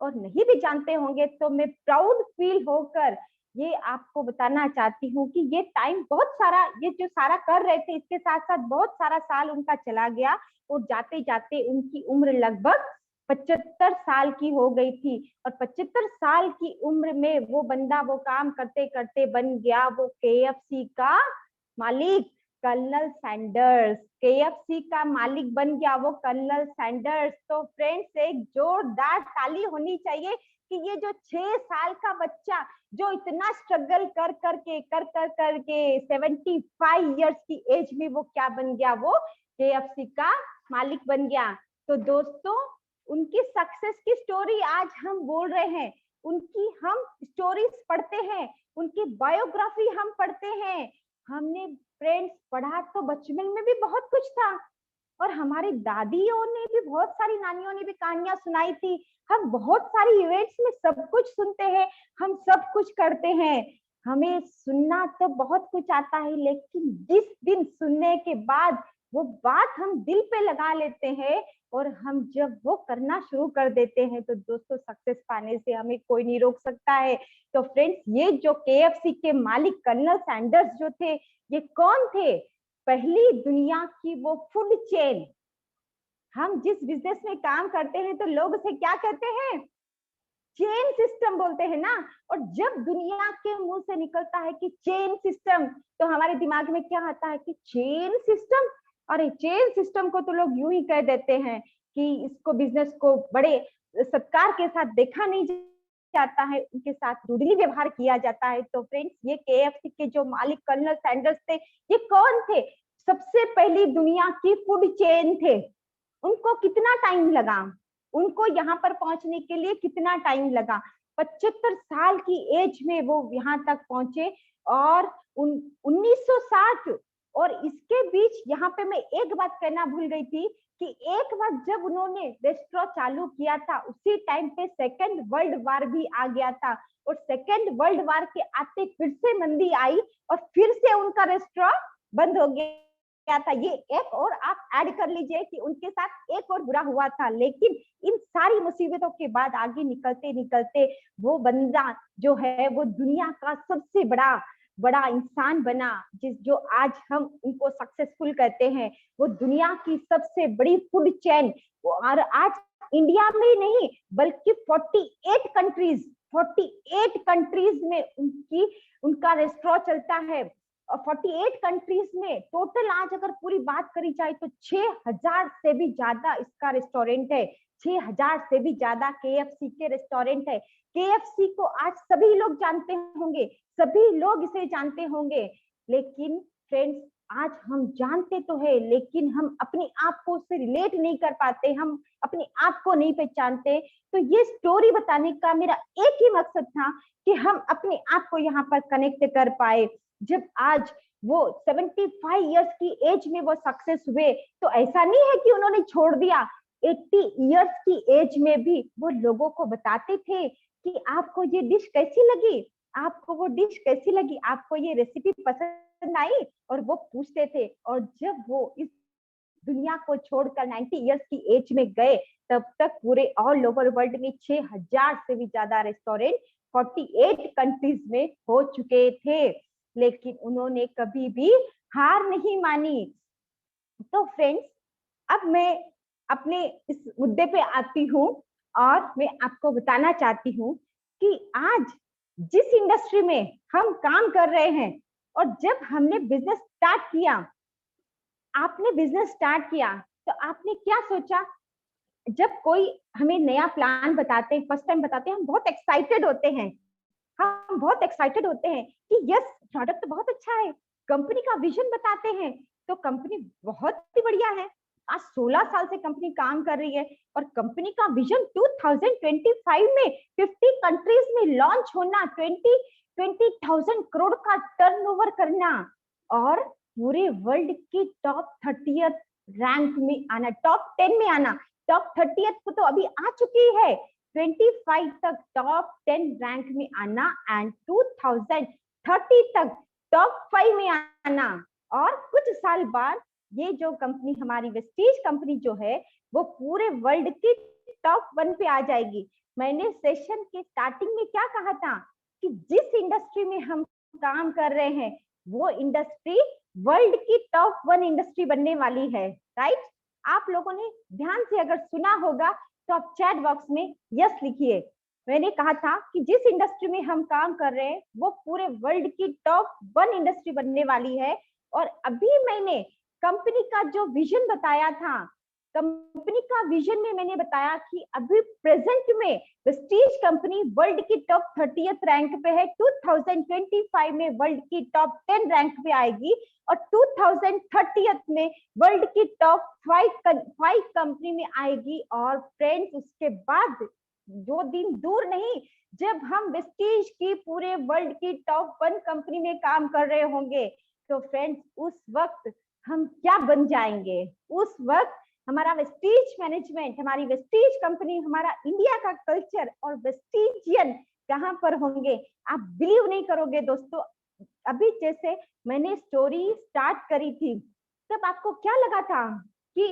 और नहीं भी जानते होंगे, तो मैं प्राउड फील होकर ये आपको बताना चाहती हूँ कि ये टाइम बहुत सारा, ये जो सारा कर रहे थे, इसके साथ साथ बहुत सारा साल उनका चला गया और जाते जाते उनकी उम्र लगभग 75 साल की हो गई थी। और 75 साल की उम्र में वो बंदा वो काम करते करते बन गया वो KFC का मालिक, कर्नल सैंडर्स। KFC का मालिक बन गया वो कर्नल सैंडर्स। तो फ्रेंड्स एक जोरदार ताली होनी चाहिए कि ये जो 6 साल का बच्चा जो इतना स्ट्रगल कर करके 75 ईयर्स की एज में वो क्या बन गया? वो KFC का मालिक बन गया। तो दोस्तों उनकी सक्सेस की स्टोरी आज हम बोल रहे हैं, उनकी हम स्टोरीज पढ़ते हैं, उनकी बायोग्राफी हम पढ़ते हैं। हमने फ्रेंड्स पढ़ा तो बचपन में भी बहुत कुछ था, और हमारी दादियों ने भी, बहुत सारी नानियों ने भी कहानियां सुनाई थी। हम बहुत सारी इवेंट्स में सब कुछ सुनते हैं, हम सब कुछ करते हैं। हमें सुनना तो बहुत कुछ आता है, लेकिन जिस दिन सुनने के बाद वो बात हम दिल पे लगा लेते हैं और हम जब वो करना शुरू कर देते हैं, तो दोस्तों सक्सेस पाने से हमें कोई नहीं रोक सकता है। तो फ्रेंड्स ये जो KFC के मालिक कर्नल सैंडर्स जो थे, ये कौन थे? पहली दुनिया की वो फूड चेन। हम जिस बिजनेस में काम करते हैं तो लोग उसे क्या कहते हैं? चेन सिस्टम बोलते हैं ना। और जब दुनिया के मुंह से निकलता है कि चेन सिस्टम, तो हमारे दिमाग में क्या आता है कि चेन सिस्टम, अरे चेन सिस्टम को तो लोग यूं ही कह देते हैं कि इसको, बिजनेस को बड़े सत्कार के साथ देखा नहीं जाता है, उनके साथ रूडली व्यवहार किया जाता है। तो फ्रेंड्स ये KFC के जो मालिक कर्नल सैंडर्स थे, ये कौन थे? सबसे पहली दुनिया की फूड चेन थे। उनको कितना टाइम लगा? उनको यहाँ पर पहुंचने के लिए कितना टाइम लगा? 75 साल की एज में वो यहाँ तक पहुंचे। और 1960, और इसके बीच यहाँ पे मैं एक बात कहना भूल गई थी कि एक बार जब उन्होंने रेस्टोरेंट चालू किया था, उसी टाइम पे सेकेंड वर्ल्ड वार भी आ गया था। और सेकेंड वर्ल्ड वार के आते फिर से मंदी आई और फिर से उनका रेस्टोरेंट बंद हो गया था। ये एक और आप ऐड कर लीजिए कि उनके साथ एक और बुरा हुआ था। लेकिन इन सारी मुसीबतों के बाद आगे निकलते निकलते वो बंदा जो है वो दुनिया का सबसे बड़ा बड़ा इंसान बना, जो आज हम उनको सक्सेसफुल कहते हैं। वो दुनिया की सबसे बड़ी फूड चेन, और आज इंडिया में ही नहीं बल्कि 48 कंट्रीज में उनका रेस्टोरेंट चलता है। 48 कंट्रीज में टोटल आज अगर पूरी बात करी जाए तो 6000 से भी ज्यादा इसका रेस्टोरेंट है। 6000 से भी ज्यादा KFC के रेस्टोरेंट है। KFC को आज सभी लोग जानते होंगे, सभी लोग इसे जानते होंगे। लेकिन फ्रेंड्स आज हम जानते तो है, लेकिन हम अपने आप को उससे रिलेट नहीं कर पाते, हम अपने आप को नहीं पहचानते। तो ये स्टोरी बताने का मेरा एक ही मकसद था कि हम अपने आप को यहाँ पर कनेक्ट कर पाए। जब आज वो 75 इयर्स की एज में वो सक्सेस हुए, तो ऐसा नहीं है कि उन्होंने छोड़ दिया। 80 इयर्स की एज में भी वो लोगों को बताते थे कि आपको ये डिश कैसी लगी, आपको वो डिश कैसी लगी, आपको ये रेसिपी पसंद आई, और वो पूछते थे। और जब वो इस दुनिया को छोड़कर 90 इयर्स की एज में गए, तब तक पूरे ऑल ओवर वर्ल्ड में 6000 से भी ज्यादा रेस्टोरेंट 48 कंट्रीज में हो चुके थे। लेकिन उन्होंने कभी भी हार नहीं मानी। तो फ्रेंड्स अब मैं अपने इस मुद्दे पे आती हूँ और मैं आपको बताना चाहती हूँ कि आज जिस इंडस्ट्री में हम काम कर रहे हैं और जब हमने बिजनेस स्टार्ट किया, आपने बिजनेस स्टार्ट किया तो आपने क्या सोचा? जब कोई हमें नया प्लान बताते हैं, फर्स्ट टाइम बताते हैं, हम बहुत एक्साइटेड होते हैं। हम बहुत एक्साइटेड होते हैं कि यस, प्रोडक्ट तो बहुत अच्छा है। कंपनी का विजन बताते हैं तो कंपनी बहुत ही बढ़िया है। आज 16 साल से कंपनी काम कर रही है और कंपनी का विजन 2025 में 50 कंट्रीज में लॉन्च होना, 20,000 करोड़ का टर्नओवर करना और पूरे वर्ल्ड की टॉप 30 रैंक में आना, टॉप 10 में आना। टॉप 30 तो अभी आ चुकी है, 25 तक टॉप 10 रैंक में आना एंड 2030 तक टॉप 5 में आना। और कुछ साल बाद ये जो कंपनी, हमारी वेस्टीज कंपनी जो है, वो पूरे वर्ल्ड की टॉप 1 पे आ जाएगी। मैंने सेशन के स्टार्टिंग में क्या कहा था कि जिस इंडस्ट्री में हम काम कर रहे हैं वो इंडस्ट्री वर्ल्ड की टॉप 1 इंडस्ट्री बनने वाली है, राइट? आप लोगों ने ध्यान से अगर सुना होगा तो आप चैट बॉक्स में यस लिखिए। मैंने कहा था कि जिस इंडस्ट्री में हम काम कर रहे हैं वो पूरे वर्ल्ड की टॉप 1 इंडस्ट्री बनने वाली है। और अभी मैंने कंपनी का जो विजन बताया था, कंपनी का विजन में मैंने बताया कि अभी प्रेजेंट में वेस्टीज कंपनी वर्ल्ड की टॉप 30th रैंक पे है, 2025 में वर्ल्ड की टॉप 10 रैंक पे आएगी और 2030 में वर्ल्ड की टॉप 5 कंपनी में आएगी। और फ्रेंड्स, उसके बाद जो दिन दूर नहीं जब हम वेस्टीज की पूरे वर्ल्ड की टॉप 1 कंपनी में काम कर रहे होंगे, तो फ्रेंड्स उस वक्त हम क्या बन जाएंगे? उस वक्त हमारा वेस्टीज मैनेजमेंट, हमारी वेस्टीज कंपनी, हमारा इंडिया का कल्चर और वेस्टीजियन कहां पर होंगे? आप बिलीव नहीं करोगे दोस्तों। अभी जैसे मैंने स्टोरी स्टार्ट करी थी तब आपको क्या लगा था कि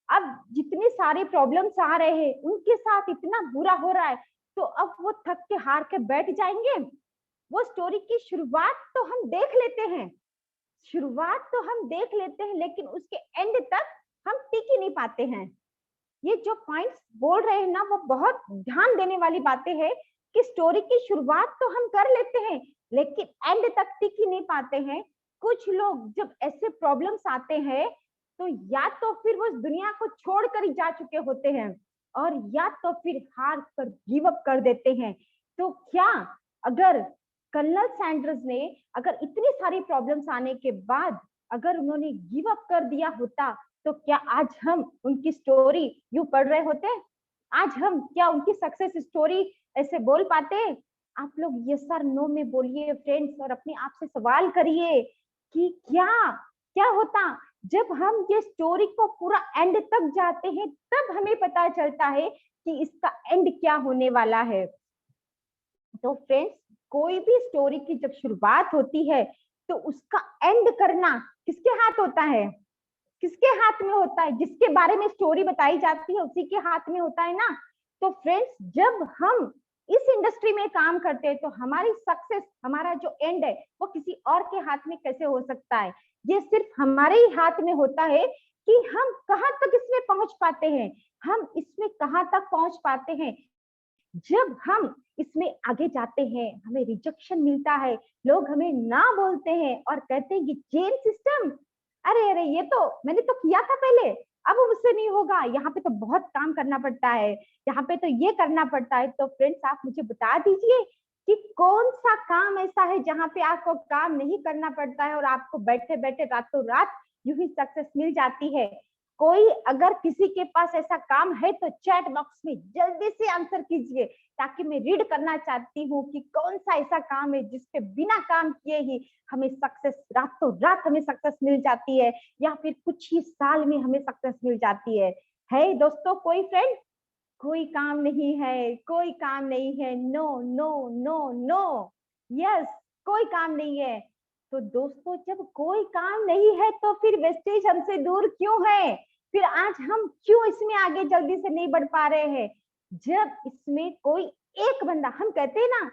अब जितने सारे प्रॉब्लम्स आ रहे हैं उनके साथ इतना बुरा हो रहा है तो अब वो थक के हार के बैठ जाएंगे? वो स्टोरी की शुरुआत तो हम देख लेते हैं, शुरुआत तो हम देख लेते हैं, लेकिन उसके एंड तक हम टिक ही नहीं पाते हैं। ये जो पॉइंट्स बोल रहे हैं ना, वो बहुत ध्यान देने वाली बातें हैं कि स्टोरी की शुरुआत तो हम कर लेते हैं लेकिन एंड तक टिक ही नहीं पाते हैं। कुछ लोग जब ऐसे प्रॉब्लम्स आते हैं तो या तो फिर वो इस दुनिया को छोड़कर ही जा चुके होते हैं और या तो फिर हार कर गिव अप कर देते हैं। तो क्या अगर कर्नल सैंडर्स ने, अगर इतनी सारी प्रॉब्लम्स आने के बाद अगर उन्होंने गिव अप कर दिया होता तो क्या आज हम उनकी स्टोरी यूं पढ़ रहे होते? आज हम क्या उनकी सक्सेस स्टोरी ऐसे बोल पाते? आप लोग यस और नो में बोलिए फ्रेंड्स और अपने आप से सवाल करिए कि क्या क्या होता जब हम ये स्टोरी को पूरा एंड तक जाते हैं, तब हमें पता चलता है कि इसका एंड क्या होने वाला है। तो फ्रेंड्स, कोई भी स्टोरी की जब शुरुआत होती है तो उसका एंड करना किसके हाथ होता है? किसके हाथ में होता है? जिसके बारे में स्टोरी बताई जाती है उसी के हाथ में होता है ना। तो फ्रेंड्स, जब हम इस इंडस्ट्री में काम करते हैं तो हमारी सक्सेस, हमारा जो एंड है वो किसी और के हाथ में कैसे हो सकता है? ये सिर्फ हमारे ही हाथ में होता है कि हम कहाँ तक इसमें पहुंच पाते हैं, हम इसमें कहाँ तक पहुंच पाते हैं। जब हम इसमें आगे जाते हैं हमें रिजेक्शन मिलता है, लोग हमें ना बोलते हैं और कहते हैं कि चेन सिस्टम, अरे अरे ये तो मैंने तो किया था पहले, अब मुझसे नहीं होगा, यहाँ पे तो बहुत काम करना पड़ता है, यहाँ पे तो ये करना पड़ता है। तो फ्रेंड्स, आप मुझे बता दीजिए कि कौन सा काम ऐसा है जहाँ पे आपको काम नहीं करना पड़ता है और आपको बैठे बैठे रातों रात यूं ही सक्सेस मिल जाती है? कोई अगर किसी के पास ऐसा काम है तो चैट बॉक्स में जल्दी से आंसर कीजिए ताकि मैं रीड करना चाहती हूँ कि कौन सा ऐसा काम है जिसपे बिना काम किए ही हमें सक्सेस, रातों रात हमें सक्सेस मिल जाती है या फिर कुछ ही साल में हमें सक्सेस मिल जाती है दोस्तों? कोई फ्रेंड? कोई काम नहीं है, कोई काम नहीं है, no no no no, yes, कोई काम नहीं है। तो दोस्तों, जब कोई काम नहीं है तो फिर वेस्टेज हमसे दूर क्यों है? फिर आज हम क्यों इसमें आगे जल्दी से नहीं बढ़ पा रहे हैं? जब इसमें कोई एक बंदा, हम कहते हैं ना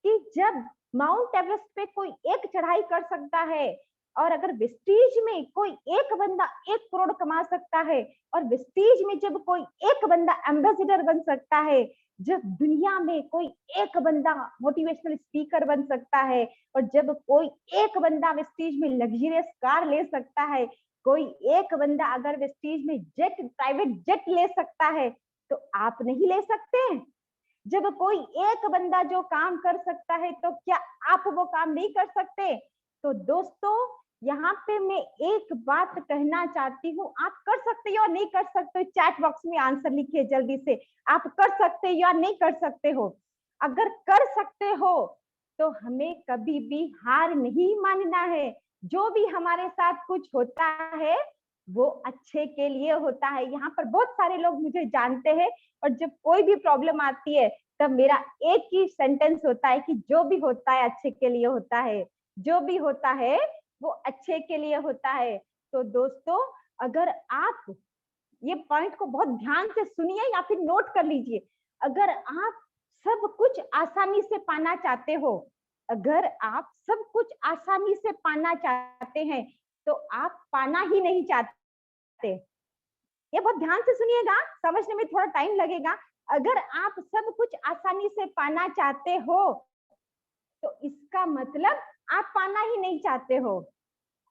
कि जब माउंट एवरेस्ट पे कोई एक चढ़ाई कर सकता है और अगर वेस्टीज में कोई एक बंदा 1 करोड़ कमा सकता है और वेस्टीज में जब कोई एक बंदा एम्बेसडर बन सकता है, जब दुनिया में कोई एक बंदा मोटिवेशनल स्पीकर बन सकता है, और जब कोई एक बंदा वेस्टीज में लग्जरियस कार ले सकता है, कोई एक बंदा अगर वेस्टीज में प्राइवेट जेट ले सकता है, तो आप नहीं ले सकते? जब कोई एक बंदा जो काम कर सकता है, तो क्या आप वो काम नहीं कर सकते? तो दोस्तों, यहाँ पे मैं एक बात कहना चाहती हूँ, आप कर सकते हो या नहीं कर सकते हो? चैट बॉक्स में आंसर लिखिए जल्दी से, आप कर सकते हो या नहीं कर सकते हो? अगर कर सकते हो तो हमें कभी भी हार नहीं मानना है। जो भी हमारे साथ कुछ होता है वो अच्छे के लिए होता है। यहाँ पर बहुत सारे लोग मुझे जानते हैं, और जब कोई भी प्रॉब्लम आती है तब मेरा एक ही सेंटेंस होता है कि जो भी होता है अच्छे के लिए होता है, जो भी होता है वो अच्छे के लिए होता है। तो दोस्तों, अगर आप ये पॉइंट को बहुत ध्यान से सुनिए या फिर नोट कर लीजिए, अगर आप सब कुछ आसानी से पाना चाहते हो, अगर आप सब कुछ आसानी से पाना चाहते हैं, तो आप पाना ही नहीं चाहते। ये बहुत ध्यान से सुनिएगा, समझने में थोड़ा टाइम लगेगा। अगर आप सब कुछ आसानी से पाना चाहते हो, तो इसका मतलब आप पाना ही नहीं चाहते हो।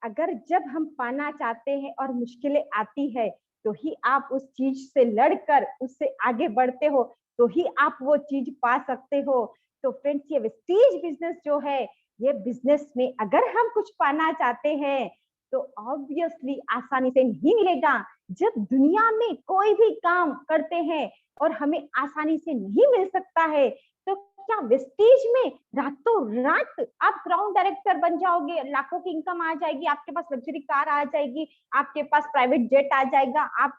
अगर जब हम पाना चाहते हैं और मुश्किलें आती है, तो ही आप उस चीज से लड़कर उससे आगे बढ़ते हो, तो ही आप वो चीज पा सकते हो। तो फ्रेंड्स, ये वेस्टीज बिजनेस जो है, ये बिजनेस में अगर हम कुछ पाना चाहते हैं, तो ऑब्वियसली आसानी से नहीं मिलेगा। जब दुनिया में कोई भी काम करते हैं और हमें आसानी से नहीं मिल सकता है, तो क्या वेस्टीज में रातों रात आप क्राउन डायरेक्टर बन जाओगे, लाखों की इनकम आ जाएगी, आपके पास लग्जरी कार आ जाएगी, आपके पास प्राइवेट जेट आ जाएगा, आप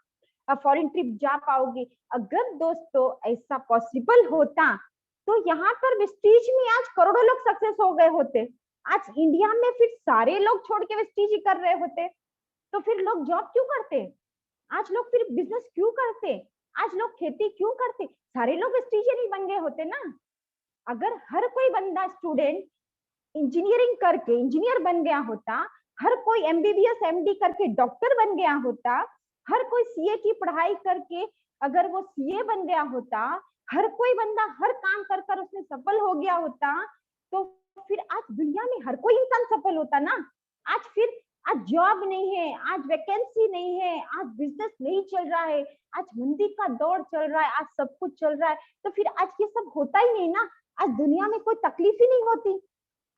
फॉरेन ट्रिप जा पाओगे? अगर दोस्तों ऐसा पॉसिबल होता, तो यहाँ पर वेस्टीज में आज करोड़ों लोग सक्सेस हो गए होते। आज इंडिया में फिर सारे लोग छोड़ के वेस्टीज ही कर रहे होते। तो फिर लोग जॉब क्यों करते? आज लोग फिर बिजनेस क्यों करते? आज लोग खेती क्यों करते? सारे लोग वेस्टीज नहीं बन गए होते ना। अगर हर कोई बंदा स्टूडेंट इंजीनियरिंग करके इंजीनियर बन गया होता, हर कोई एमबीबीएस एमडी करके डॉक्टर बन गया होता, हर कोई सीए की पढ़ाई करके अगर वो सीए बन गया होता, हर कोई बंदा हर काम कर कर उसमें सफल हो गया होता, तो फिर आज दुनिया में हर कोई इंसान सफल होता ना। आज जॉब नहीं है, आज वैकेंसी नहीं है, आज बिजनेस नहीं चल रहा है, आज मंदी का दौर चल रहा है, आज सब कुछ चल रहा है, तो फिर आज ये सब होता ही नहीं ना। आज दुनिया में कोई तकलीफ ही नहीं होती।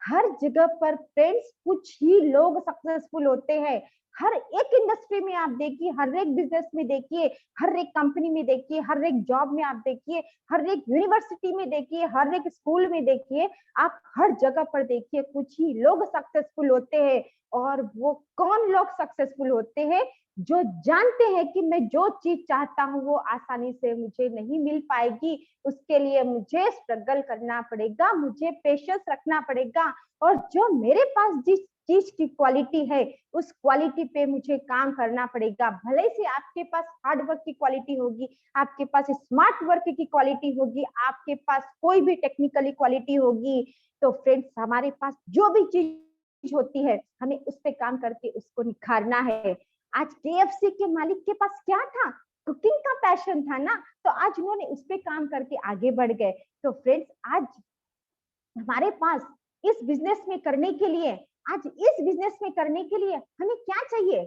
हर जगह पर फ्रेंड्स कुछ ही लोग सक्सेसफुल होते हैं। हर एक इंडस्ट्री में आप देखिए, हर एक बिजनेस में देखिए, हर एक कंपनी में देखिए, हर एक जॉब में आप देखिए, हर एक यूनिवर्सिटी में देखिए, हर एक स्कूल में देखिए, आप हर जगह पर देखिए, कुछ ही लोग सक्सेसफुल होते हैं। और वो कौन लोग सक्सेसफुल होते हैं? जो जानते हैं कि मैं जो चीज चाहता हूँ वो आसानी से मुझे नहीं मिल पाएगी, उसके लिए मुझे स्ट्रगल करना पड़ेगा, मुझे पेशेंस रखना पड़ेगा, और जो मेरे पास जिस चीज की क्वालिटी है उस क्वालिटी पे मुझे काम करना पड़ेगा। भले से आपके पास हार्ड वर्क की क्वालिटी होगी, आपके पास स्मार्ट वर्क की क्वालिटी होगी, आपके पास कोई भी टेक्निकली क्वालिटी होगी, तो फ्रेंड्स हमारे पास जो भी चीज होती है हमें उस पे काम करके उसको निखारना है। आज केएफसी के मालिक के पास क्या था? कुकिंग का पैशन था ना, तो आज उन्होंने उस पे काम करके आगे बढ़ गए। तो फ्रेंड्स, आज हमारे पास इस बिजनेस में करने के लिए, आज इस बिजनेस में करने के लिए हमें क्या चाहिए?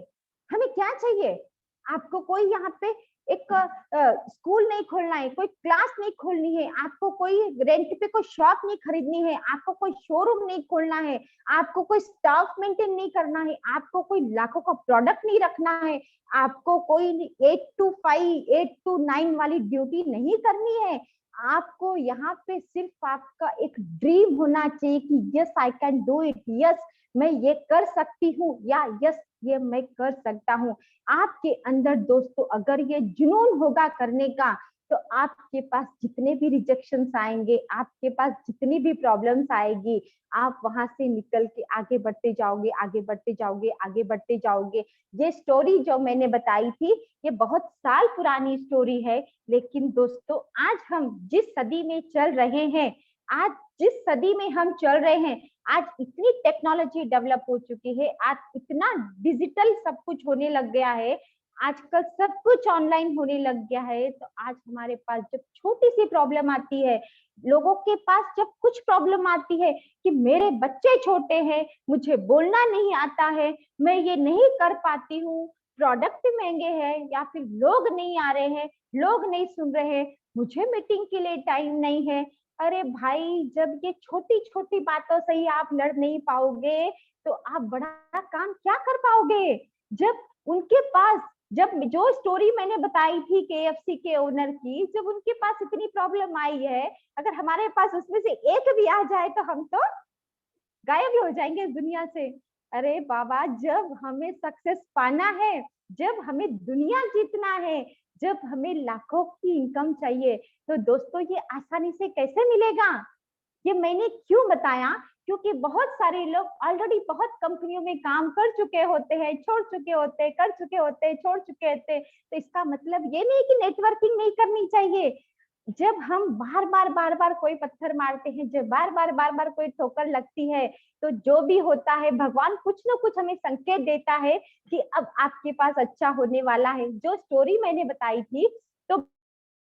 हमें क्या चाहिए? आपको कोई यहाँ पे एक स्कूल नहीं खोलना है, कोई क्लास नहीं खोलनी है, आपको कोई रेंट पे कोई शॉप नहीं खरीदनी है, आपको कोई शोरूम नहीं खोलना है, आपको कोई स्टाफ मेंटेन नहीं करना है, आपको कोई लाखों का प्रोडक्ट नहीं रखना है, आपको कोई 8 to 5 8 to 9 वाली ड्यूटी नहीं करनी है। आपको यहाँ पे सिर्फ आपका एक ड्रीम होना चाहिए कि yes I can do it, yes मैं ये कर सकती हूँ, या यस ये मैं कर सकता हूँ। आपके अंदर दोस्तों अगर ये जुनून होगा करने का, तो आपके पास जितने भी रिजेक्शंस आएंगे, आपके पास जितनी भी प्रॉब्लम्स आएगी, आप वहां से निकल के आगे बढ़ते जाओगे, आगे बढ़ते जाओगे, आगे बढ़ते जाओगे। ये स्टोरी जो मैंने बताई थी, ये बहुत साल पुरानी स्टोरी है, लेकिन दोस्तों आज हम जिस सदी में चल रहे हैं, आज जिस सदी में हम चल रहे हैं, आज इतनी टेक्नोलॉजी डेवलप हो चुकी है, आज इतना डिजिटल सब कुछ होने लग गया है। आजकल सब कुछ ऑनलाइन होने लग गया है, तो आज हमारे पास जब छोटी सी प्रॉब्लम आती है, लोगों के पास जब कुछ प्रॉब्लम आती है कि मेरे बच्चे छोटे हैं, मुझे बोलना नहीं आता है, मैं ये नहीं कर पाती हूँ, प्रोडक्ट महंगे हैं, या फिर लोग नहीं आ रहे हैं, लोग नहीं सुन रहे हैं, मुझे मीटिंग के लिए टाइम नहीं है। अरे भाई, जब ये छोटी छोटी बातों से ही आप लड़ नहीं पाओगे, तो आप बड़ा काम क्या कर पाओगे? जब उनके पास, जब जो स्टोरी मैंने बताई थी केएफसी के ओनर की, जब उनके पास इतनी प्रॉब्लम आई है, अगर हमारे पास उसमें से एक भी आ जाए तो हम तो गायब ही हो जाएंगे इस दुनिया से। अरे बाबा, जब हमें सक्सेस पाना है, जब हमें दुनिया जीतना है, जब हमें लाखों की इनकम चाहिए, तो दोस्तों ये आसानी से कैसे मिलेगा? ये मैंने क्यों बताया? क्योंकि बहुत सारे लोग ऑलरेडी बहुत कंपनियों में काम कर चुके होते हैं, छोड़ चुके होते हैं, कर चुके होते हैं, छोड़ चुके होते हैं। तो इसका मतलब ये नहीं कि नेटवर्किंग नहीं करनी चाहिए। जब हम बार बार कोई पत्थर मारते हैं, जब बार बार कोई ठोकर लगती है, तो जो भी होता है, भगवान कुछ ना कुछ हमें संकेत देता है कि अब आपके पास अच्छा होने वाला है। जो स्टोरी मैंने बताई थी, तो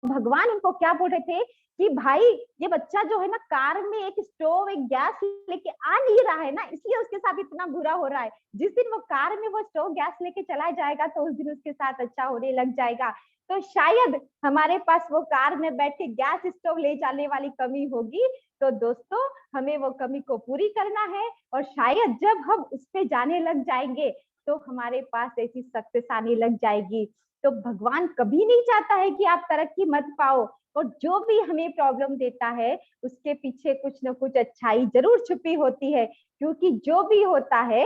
भगवान उनको क्या बोल रहे थे कि भाई, ये बच्चा जो है ना, कार में एक स्टोव, एक गैस लेके आ नहीं रहा है ना, इसलिए उसके साथ इतना बुरा हो रहा है। जिस दिन वो कार में वो स्टोव गैस लेके चला जाएगा, तो उस दिन उसके साथ अच्छा होने लग जाएगा। तो शायद हमारे पास वो कार में बैठे गैस स्टोव ले जाने वाली कमी होगी। तो दोस्तों, हमें वो कमी को पूरी करना है, और शायद जब हम उस पे जाने लग जाएंगे, तो हमारे पास ऐसी सक्सेस आने लग जाएगी। तो भगवान कभी नहीं चाहता है कि आप तरक्की मत पाओ, और जो भी हमें प्रॉब्लम देता है, उसके पीछे कुछ ना कुछ अच्छाई जरूर छुपी होती है, क्योंकि जो भी होता है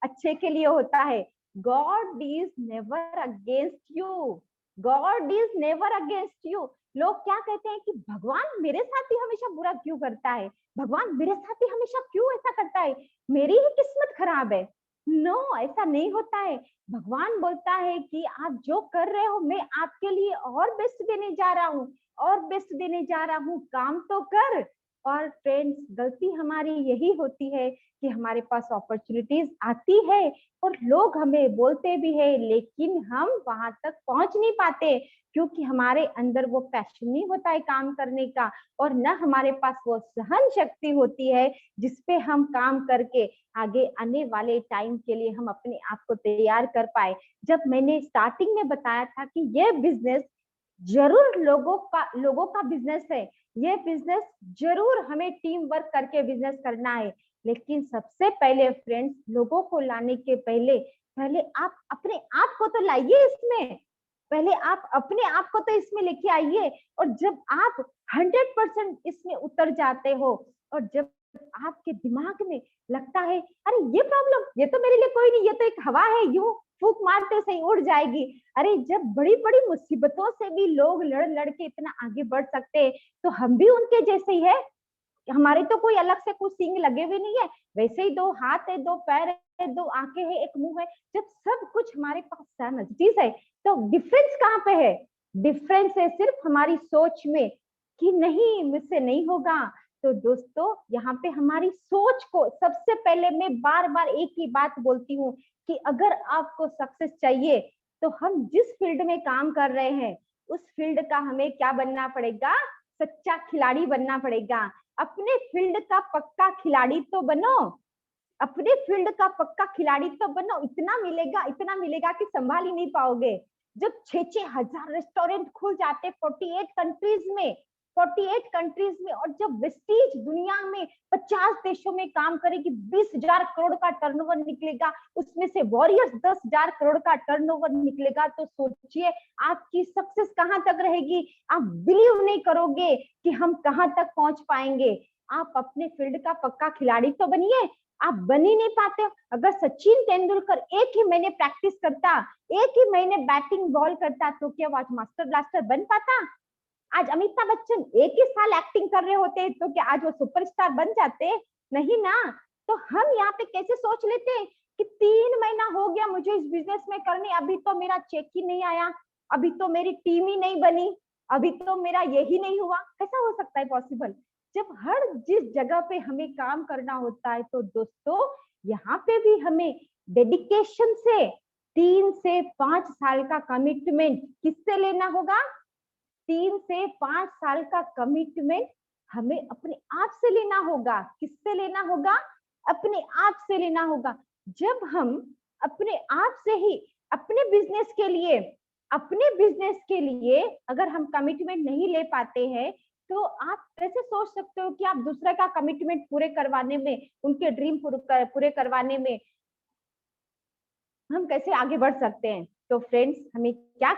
अच्छे के लिए होता है। God is never against you, God is never against you. लोग क्या कहते हैं कि भगवान मेरे साथ ही हमेशा बुरा क्यों करता है, भगवान मेरे साथ ही हमेशा क्यों ऐसा करता है, मेरी ही किस्मत खराब है। नो, ऐसा नहीं होता है। भगवान बोलता है कि आप जो कर रहे हो, मैं आपके लिए और बेस्ट देने जा रहा हूँ, और बेस्ट देने जा रहा हूँ, काम तो कर। और फ्रेंड्स, गलती हमारी यही होती है कि हमारे पास अपॉर्चुनिटीज आती है, और लोग हमें बोलते भी है, लेकिन हम वहां तक पहुंच नहीं पाते, क्योंकि हमारे अंदर वो पैशन नहीं होता है काम करने का, और न हमारे पास वो सहन शक्ति होती है जिसपे हम काम करके आगे आने वाले टाइम के लिए हम अपने आप को तैयार कर पाए। जब मैंने स्टार्टिंग में बताया था कि ये बिजनेस जरूर लोगों का बिजनेस है, ये बिजनेस जरूर हमें टीम वर्क करके बिजनेस करना है, लेकिन सबसे पहले फ्रेंड्स, लोगों को लाने के पहले पहले आप अपने आप को तो लाइए इसमें, पहले आप अपने आप को तो इसमें लेके आइए। और जब आप 100% इसमें उतर जाते हो, और जब आपके दिमाग में लगता है अरे ये प्रॉब्लम, ये तो मेरे लिए कोई नहीं, ये तो एक हवा है, यूं फूक मारते से ही उड़ जाएगी। अरे, जब बड़ी बड़ी मुसीबतों से भी लोग लड़ लड़ के इतना आगे बढ़ सकते हैं, तो हम भी उनके जैसे ही है। हमारे तो कोई अलग से कुछ सींग लगे हुए नहीं है, वैसे ही 2 हाथ है, 2 पैर है, 2 आंखें है, एक मुंह है। जब सब कुछ हमारे पास सेम चीज है, तो डिफरेंस कहाँ पे है? डिफरेंस है सिर्फ हमारी सोच में कि नहीं, मुझसे नहीं होगा। तो दोस्तों, यहाँ पे हमारी सोच को सबसे पहले, मैं बार बार एक ही बात बोलती हूँ कि अगर आपको सक्सेस चाहिए, तो हम जिस फील्ड में काम कर रहे हैं, उस फील्ड का हमें क्या बनना पड़ेगा? सच्चा खिलाड़ी बनना पड़ेगा। अपने फील्ड का पक्का खिलाड़ी तो बनो, अपने फील्ड का पक्का खिलाड़ी तो बनो। इतना मिलेगा कि संभाल ही नहीं पाओगे। जब 6-6 हजार रेस्टोरेंट खुल जाते 48 कंट्रीज में, और जब वेस्टीज दुनिया में 50 देशों में काम करेगी, 20,000 करोड़ का टर्नओवर निकलेगा, उसमें से वॉरियर्स 10,000 करोड़ का टर्नओवर निकलेगा, तो सोचिए आपकी सक्सेस कहां तक रहेगी। आप बिलीव नहीं करोगे कि हम कहां तक पहुंच पाएंगे। आप अपने फील्ड का पक्का खिलाड़ी तो बनिए, आप बन ही नहीं पाते। अगर सचिन तेंदुलकर एक ही महीने प्रैक्टिस करता, एक ही महीने बैटिंग बॉल करता, तो क्या वो आज मास्टर ब्लास्टर बन पाता? आज अमिताभ बच्चन एक ही साल एक्टिंग कर रहे होते, तो क्या आज वो सुपरस्टार बन जाते? नहीं ना। तो हम यहाँ पे कैसे सोच लेते हैं कि 3 महीना हो गया मुझे इस बिजनेस में करने, अभी तो मेरा चेक ही नहीं आया, अभी तो मेरी टीम ही नहीं बनी, अभी तो मेरा यही नहीं हुआ। कैसा हो सकता है पॉसिबल? जब हर जिस जगह पे हमें काम करना होता है, तो दोस्तों यहाँ पे भी हमें डेडिकेशन से 3 से 5 साल का कमिटमेंट किससे लेना होगा? 3 से 5 साल का कमिटमेंट हमें अपने आप से लेना होगा। किससे लेना होगा? अपने आप से लेना होगा। जब हम अपने आप से ही अपने बिजनेस के लिए अगर हम कमिटमेंट नहीं ले पाते हैं, तो आप कैसे सोच सकते हो कि आप दूसरे का कमिटमेंट पूरे करवाने में, उनके ड्रीम पूरे करवाने में हम कैसे आगे बढ़ सकते हैं? तो फ्रेंड्स, हमें क्या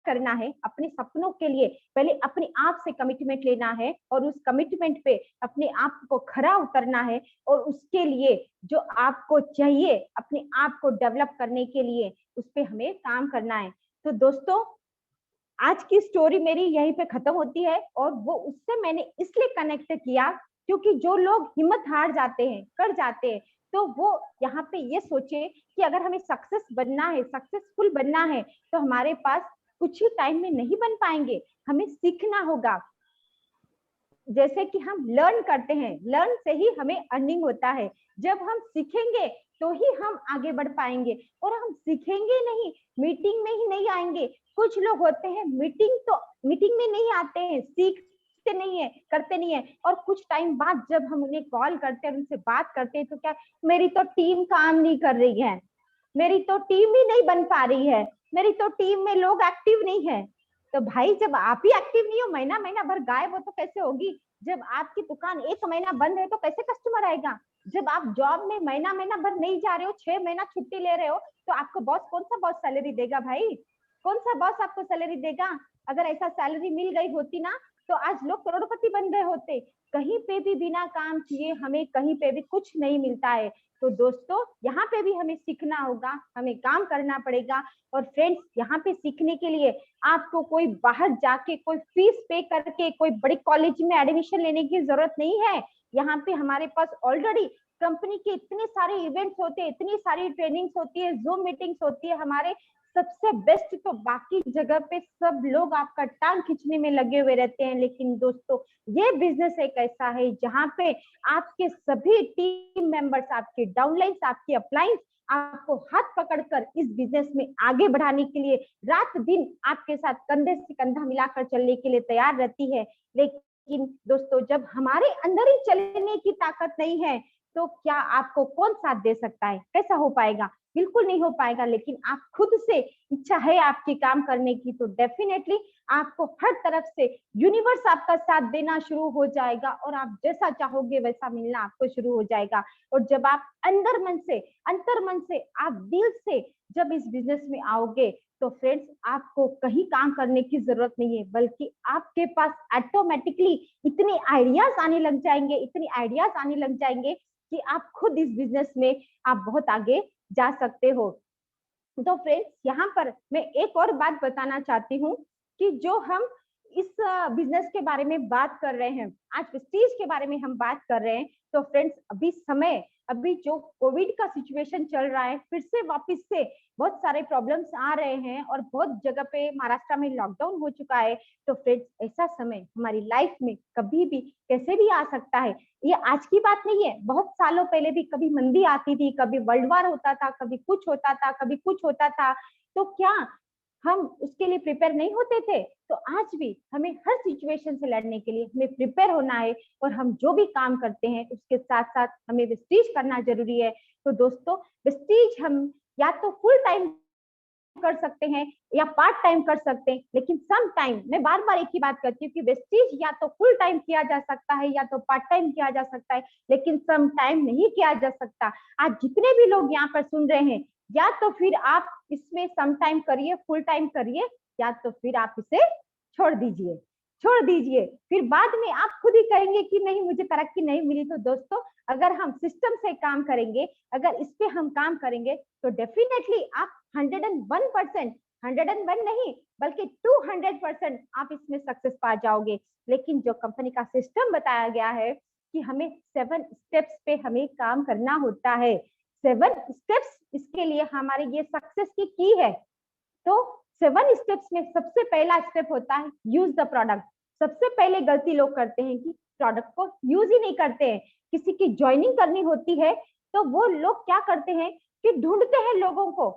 करना है? अपने सपनों के लिए पहले अपने आप से कमिटमेंट लेना है और उस कमिटमेंट पे अपने आप को खरा उतरना है और उसके लिए जो आपको चाहिए अपने आप को डेवलप करने के लिए उस पे हमें काम करना है। तो दोस्तों, आज की स्टोरी मेरी यहीं पे खत्म होती है और वो उससे मैंने इसलिए कनेक्ट किया क्योंकि जो लोग हिम्मत हार जाते हैं, कर जाते हैं, तो वो यहाँ पे ये सोचे कि अगर हमें सक्सेसफुल बनना है, तो हमारे पास कुछ ही टाइम में नहीं बन पाएंगे, हमें सीखना होगा। जैसे कि हम लर्न करते हैं, लर्न से ही हमें अर्निंग होता है। जब हम सीखेंगे तो ही हम आगे बढ़ पाएंगे, और हम सीखेंगे नहीं, मीटिंग में ही नहीं आएंगे। कुछ लोग होते हैं मीटिंग में नहीं आते हैं, सीखते नहीं है, करते नहीं है, और कुछ टाइम बाद जब हम उन्हें कॉल करते हैं, उनसे बात करते हैं, तो क्या मेरी तो टीम काम नहीं कर रही है, मेरी तो टीम ही नहीं बन पा रही है, मेरी तो टीम में लोग एक्टिव नहीं है। तो भाई, जब आप ही एक्टिव नहीं हो, महीना महीना भर गायब हो, तो कैसे होगी? जब आपकी दुकान 1 महीना बंद है तो कैसे कस्टमर आएगा? जब आप जॉब में महीना महीना भर नहीं जा रहे हो, 6 महीना छुट्टी ले रहे हो, तो आपको कौन सा बॉस सैलरी देगा भाई? कौन सा बॉस आपको सैलरी देगा? अगर ऐसा सैलरी मिल गई होती ना, तो आज लोग करोड़पति बन गए होते। कहीं पे भी बिना काम किए हमें कहीं पे भी कुछ नहीं मिलता है। तो दोस्तों, यहाँ पे भी हमें सीखना होगा, हमें काम करना पड़ेगा। और फ्रेंड्स, यहाँ पे सीखने के लिए आपको कोई बाहर जाके कोई फीस पे करके कोई बड़ी कॉलेज में एडमिशन लेने की जरूरत नहीं है। यहाँ पे हमारे पास ऑलरेडी कंपनी के इतने सारे इवेंट्स होते हैं, इतनी सारी ट्रेनिंग्स होती है, जूम मीटिंग्स होती है। हमारे सबसे बेस्ट तो बाकी जगह पे सब लोग आपका टांग खींचने में लगे हुए रहते हैं, लेकिन दोस्तों, ये बिजनेस एक ऐसा है जहाँ पे आपके सभी टीम मेंबर्स, आपके डाउनलाइंस, आपके अपलाइंस आपको हाथ पकड़कर इस बिजनेस में आगे बढ़ाने के लिए रात दिन आपके साथ कंधे से कंधा मिलाकर चलने के लिए तैयार रहती है। लेकिन दोस्तों, जब हमारे अंदर ही चलने की ताकत नहीं है, तो क्या आपको कौन साथ दे सकता है? कैसा हो पाएगा? बिल्कुल नहीं हो पाएगा। लेकिन आप खुद से इच्छा है आपकी काम करने की, तो डेफिनेटली आपको हर तरफ से यूनिवर्स आपका साथ देना शुरू हो जाएगा और आप जैसा चाहोगे वैसा मिलना आपको शुरू हो जाएगा। और जब आप अंतर मन से आप दिल से जब इस बिजनेस में आओगे, तो फ्रेंड्स, आपको कहीं काम करने की जरूरत नहीं है, बल्कि आपके पास ऑटोमेटिकली इतने आइडियाज आने लग जाएंगे कि आप खुद इस बिजनेस में आप बहुत आगे जा सकते हो। तो फ्रेंड्स, यहाँ पर मैं एक और बात बताना चाहती हूँ कि जो हम इस बिजनेस के बारे में बात कर रहे हैं, आज प्रेस्टीज के बारे में हम बात कर रहे हैं, तो फ्रेंड्स, अभी जो कोविड का सिचुएशन चल रहा है, फिर से वापस से बहुत सारे प्रॉब्लम्स आ रहे हैं और बहुत जगह पे महाराष्ट्र में लॉकडाउन हो चुका है। तो फ्रेंड्स, ऐसा समय हमारी लाइफ में कभी भी कैसे भी आ सकता है। ये आज की बात नहीं है, बहुत सालों पहले भी कभी मंदी आती थी, कभी वर्ल्ड वार होता था, कभी कुछ होता था, कभी कुछ होता था। तो क्या हम उसके लिए प्रिपेयर नहीं होते थे? तो आज भी हमें हर सिचुएशन से लड़ने के लिए हमें प्रिपेयर होना है, और हम जो भी काम करते हैं उसके साथ साथ हमें वेस्टीज करना जरूरी है। तो दोस्तों, वेस्टीज हम या तो फुल टाइम कर सकते हैं या पार्ट टाइम कर सकते हैं, लेकिन सम टाइम, मैं बार बार एक ही बात करती हूँ कि वेस्टीज या तो फुल टाइम किया जा सकता है या तो पार्ट टाइम किया जा सकता है, लेकिन सम टाइम नहीं किया जा सकता। आज जितने भी लोग यहाँ पर सुन रहे हैं, या तो फिर आप इसमें सम टाइम करिए, फुल टाइम करिए, या तो फिर आप इसे छोड़ दीजिए। फिर बाद में आप खुद ही कहेंगे कि नहीं, मुझे तरक्की नहीं मिली। तो दोस्तों, अगर हम सिस्टम से काम करेंगे, अगर इस पे हम काम करेंगे, तो डेफिनेटली आप 101%, 101 नहीं बल्कि 200% आप इसमें सक्सेस पा जाओगे। लेकिन जो कंपनी का सिस्टम बताया गया है कि हमें 7 स्टेप्स पे हमें काम करना होता है, 7 स्टेप्स, इसके लिए हमारे ये सक्सेस की है। तो 7 स्टेप्स में सबसे पहला स्टेप होता है यूज द प्रोडक्ट। सबसे पहले गलती लोग करते हैं कि प्रोडक्ट को यूज ही नहीं करते हैं। किसी की ज्वाइनिंग करनी होती है तो वो लोग क्या करते हैं कि ढूंढते हैं लोगों को,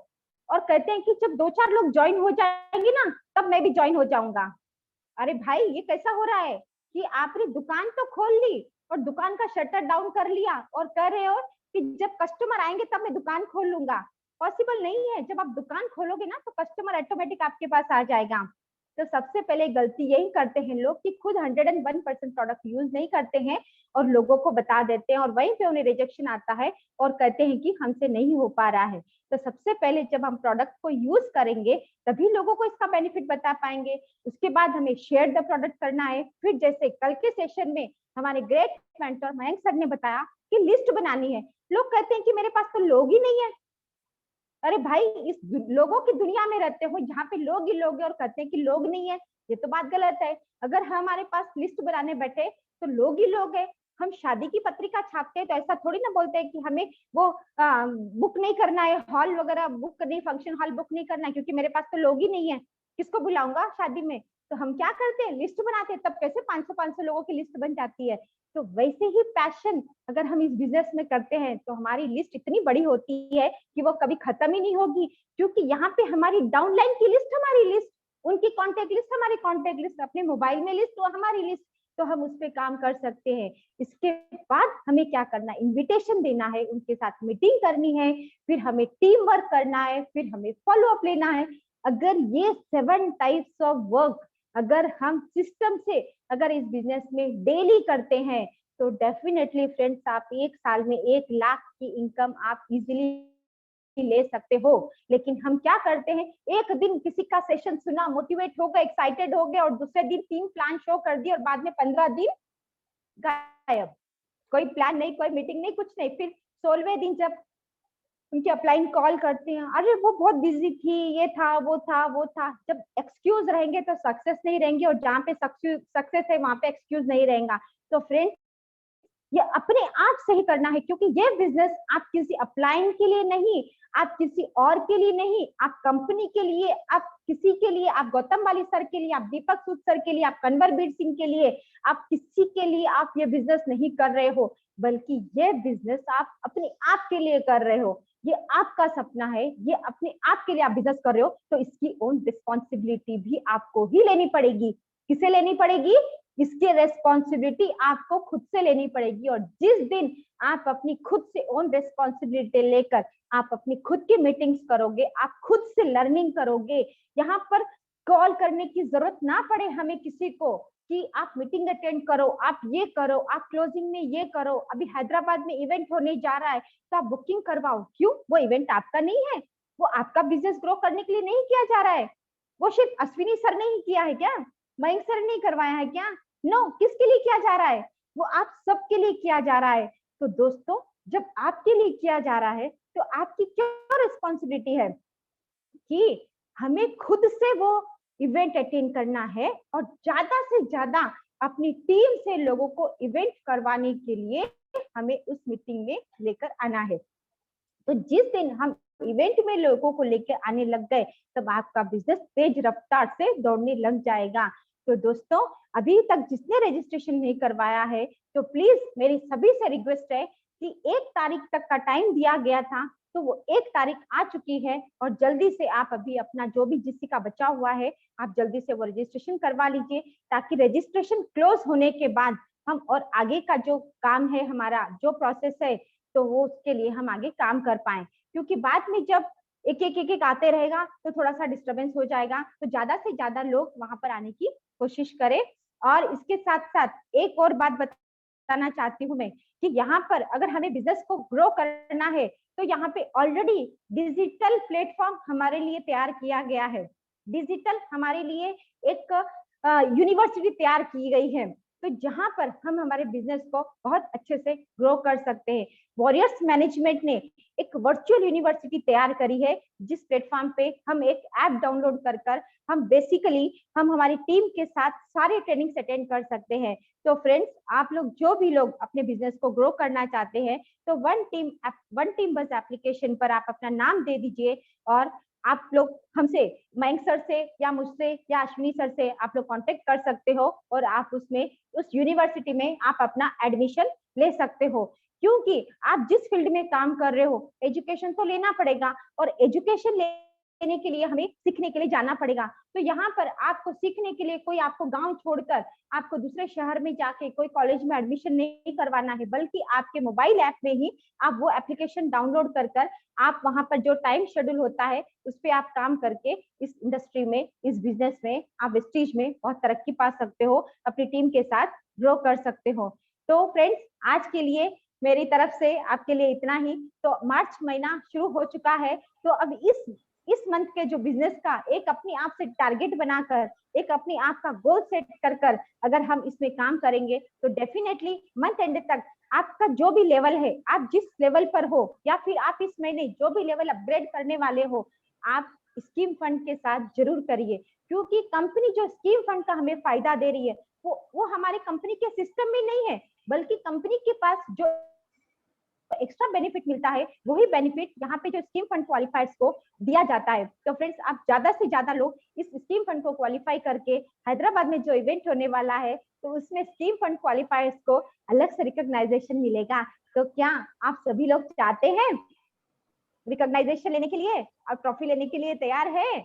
और कहते हैं कि जब 2-4 लोग ज्वाइन हो जाएंगे ना तब मैं भी ज्वाइन हो जाऊंगा। अरे भाई ये कैसा हो रहा है कि आपने दुकान तो खोल ली और दुकान का शटर डाउन कर लिया और कह रहे हो कि जब कस्टमर आएंगे तब मैं दुकान खोल लूंगा। पॉसिबल नहीं है। जब आप दुकान खोलोगे ना तो कस्टमर ऑटोमेटिक आपके पास आ जाएगा। तो सबसे पहले गलती यही करते हैं लोग कि खुद 101% प्रोडक्ट यूज नहीं करते हैं और लोगों को बता देते हैं और वहीं पे उन्हें रिजेक्शन आता है और कहते हैं कि हमसे नहीं हो पा रहा है। तो सबसे पहले जब हम प्रोडक्ट को यूज करेंगे तभी लोगों को इसका बेनिफिट बता पाएंगे। उसके बाद हमें शेयर द प्रोडक्ट करना है। फिर जैसे कल के सेशन में हमारे ग्रेट मेंटर मयंक सर ने बताया कि लिस्ट बनानी है। लोग कहते हैं कि मेरे पास तो लोग ही नहीं है। अरे भाई इस लोगों की दुनिया में रहते हो जहाँ पे लोग ही लोग है और कहते हैं कि लोग नहीं है, ये तो बात गलत है। अगर हमारे पास लिस्ट बनाने बैठे तो लोग ही लोग है। हम शादी की पत्रिका छापते हैं तो ऐसा थोड़ी ना बोलते हैं कि हमें वो बुक नहीं करना है, हॉल वगैरह बुक करनी, फंक्शन हॉल बुक नहीं करना है क्योंकि मेरे पास तो लोग ही नहीं है, किसको बुलाऊंगा शादी में। तो हम क्या करते हैं, लिस्ट बनाते हैं। तब कैसे 500 लोगों की लिस्ट बन जाती है। तो वैसे ही पैशन अगर हम इस बिजनेस में करते हैं तो हमारी लिस्ट इतनी बड़ी होती है कि वो कभी खत्म ही नहीं होगी, क्योंकि यहाँ पे हमारी डाउनलाइन की लिस्ट हमारी लिस्ट, उनकी कॉन्टेक्ट लिस्ट हमारी कॉन्टेक्ट लिस्ट, अपने मोबाइल में लिस्ट तो हमारी लिस्ट। तो हम उस पर काम कर सकते हैं। इसके बाद हमें क्या करना है, इन्विटेशन देना है, उनके साथ मीटिंग करनी है, फिर हमें टीम वर्क करना है, फिर हमें फॉलो अप लेना है। अगर ये 7 टाइप्स ऑफ वर्क अगर हम सिस्टम से अगर इस बिजनेस में डेली करते हैं तो डेफिनेटली फ्रेंड्स आप 1 साल में 1 लाख की इनकम आप इजीली ले सकते हो। लेकिन हम क्या करते हैं, एक दिन किसी का सेशन सुना, मोटिवेट हो गए, एक्साइटेड हो गए और दूसरे दिन 3 प्लान शो कर दिए और बाद में 15 दिन गायब। कोई प्लान नहीं, कोई मीटिंग नहीं, कुछ नहीं। फिर 16वें दिन जब उनकी अपलाइन कॉल करते हैं, अरे वो बहुत बिजी थी, ये था वो था वो था। जब एक्सक्यूज रहेंगे तो सक्सेस नहीं रहेंगे और जहाँ पे सक्सेस है वहां पे एक्सक्यूज नहीं रहेगा। तो फ्रेंड्स ये अपने आप सही करना है, क्योंकि ये बिजनेस आप किसी अपलाइन के लिए नहीं, आप किसी और के लिए नहीं, आप कंपनी के लिए, आप किसी के लिए, आप गौतम वाली सर के लिए, आप दीपक सूद सर के लिए, आप कन्वरबीर सिंह के लिए, आप किसी के लिए आप ये बिजनेस नहीं कर रहे हो, बल्कि ये बिजनेस आप अपने आप के लिए कर रहे हो। ये आपका सपना है, ये अपने आप के लिए आप बिजनेस कर रहे हो, तो इसकी ओन रिस्पॉन्सिबिलिटी भी आपको ही लेनी पड़ेगी। किसे लेनी पड़ेगी, इसकी रेस्पॉन्सिबिलिटी आपको खुद से लेनी पड़ेगी। और जिस दिन आप अपनी खुद से ओन रेस्पॉन्सिबिलिटी लेकर आप अपनी खुद की मीटिंग्स करोगे, आप खुद से लर्निंग करोगे, यहाँ पर कॉल करने की जरूरत ना पड़े हमें किसी को कि आप मीटिंग अटेंड करो, आप ये करो, आप क्लोजिंग में ये करो, अभी हैदराबाद में इवेंट होने जा रहा है तो आप बुकिंग करवाओ। क्यों? वो इवेंट आपका नहीं है, वो आपका बिजनेस ग्रो करने के लिए नहीं किया जा रहा है। वो सिर्फ अश्विनी सर ने ही किया है क्या? मयंक सर ने करवाया है क्या? नो, किसके लिए किया जा रहा है? वो आप सबके लिए किया जा रहा है। तो दोस्तों जब आपके लिए किया जा रहा है तो आपकी क्या रिस्पॉन्सिबिलिटी है कि हमें खुद से वो इवेंट अटेंड करना है और ज्यादा से ज्यादा अपनी टीम से लोगों को इवेंट करवाने के लिए हमें उस मीटिंग में लेकर आना है। तो जिस दिन हम इवेंट में लोगों को लेकर आने लग गए तब आपका बिजनेस तेज रफ्तार से दौड़ने लग जाएगा। तो दोस्तों अभी तक जिसने रजिस्ट्रेशन नहीं करवाया है तो प्लीज मेरी सभी से रिक्वेस्ट है कि 1 तारीख तक का टाइम दिया गया था तो वो 1 तारीख आ चुकी है और जल्दी से आप अभी अपना जो भी जिसका का बचा हुआ है आप जल्दी से वो रजिस्ट्रेशन करवा लीजिए, ताकि रजिस्ट्रेशन क्लोज होने के बाद हम और आगे का जो काम है, हमारा जो प्रोसेस है, तो वो उसके लिए हम आगे काम कर पाए। क्योंकि बाद में जब एक आते रहेगा तो थोड़ा सा डिस्टरबेंस हो जाएगा। तो ज्यादा से ज्यादा लोग वहां पर आने की कोशिश करें। और इसके साथ साथ एक और बात बताना चाहती हूँ मैं कि यहाँ पर अगर हमें बिजनेस को ग्रो करना है तो यहाँ पे ऑलरेडी डिजिटल प्लेटफॉर्म हमारे लिए तैयार किया गया है। डिजिटल हमारे लिए एक यूनिवर्सिटी तैयार की गई है, तो जहां पर हम हमारे बिजनेस को बहुत अच्छे से ग्रो कर सकते हैं। वॉरियर्स मैनेजमेंट ने एक वर्चुअल यूनिवर्सिटी तैयार करी है, जिस प्लेटफॉर्म पे हम एक ऐप डाउनलोड कर हम बेसिकली हम हमारी टीम के साथ सारे ट्रेनिंग्स अटेंड कर सकते हैं। तो फ्रेंड्स आप लोग जो भी लोग अपने बिजनेस को ग्रो करना चाहते हैं तो वन टीम बस एप्लीकेशन पर आप अपना नाम दे दीजिए और आप लोग हमसे, मयंक सर से या मुझसे या अश्विनी सर से आप लोग कांटेक्ट कर सकते हो और आप उसमें उस यूनिवर्सिटी में आप अपना एडमिशन ले सकते हो। क्योंकि आप जिस फील्ड में काम कर रहे हो एजुकेशन तो लेना पड़ेगा और एजुकेशन लेने के लिए हमें सीखने के लिए जाना पड़ेगा। तो यहाँ पर आपको सीखने के लिए कोई आपको गांव छोड़कर आपको दूसरे शहर में जाके कोई कॉलेज में एडमिशन नहीं करवाना है, बल्कि आपके मोबाइल ऐप में ही आप वो एप्लीकेशन डाउनलोड कर आप वहां पर जो टाइम शेड्यूल होता है उस पर आप काम करके इस इंडस्ट्री में, इस बिजनेस में, आप वेस्टीज में बहुत तरक्की पा सकते हो, अपनी टीम के साथ ग्रो कर सकते हो। तो फ्रेंड्स, आज के लिए मेरी तरफ से आपके लिए इतना ही। तो मार्च महीना शुरू हो चुका है, तो अब इस मंथ के जो बिजनेस का एक अपने आप से टारगेट बनाकर, एक अपने आप का गोल सेट कर अगर हम इसमें काम करेंगे तो डेफिनेटली मंथ एंड तक आपका जो भी लेवल है, आप जिस लेवल पर हो या फिर आप इस महीने जो भी लेवल अपग्रेड करने वाले हो, आप स्कीम फंड के साथ जरूर करिए, क्योंकि कंपनी जो स्कीम फंड का हमें फायदा दे रही है वो हमारे कंपनी के सिस्टम में नहीं है, बल्कि कंपनी के पास जो एक्स्ट्रा बेनिफिट मिलता है वही बेनिफिट यहाँ पे जो स्कीम फंड क्वालिफायर्स को दिया जाता है। तो फ्रेंड्स, आप ज्यादा से ज्यादा लोग इस स्कीम फंड को क्वालिफाई करके हैदराबाद में जो इवेंट होने वाला है तो उसमें स्कीम फंड क्वालिफायर्स को अलग से रिकॉग्नाइजेशन मिलेगा। तो क्या आप सभी लोग चाहते हैं रिकॉग्नाइजेशन लेने के लिए और ट्रॉफी लेने के लिए तैयार है?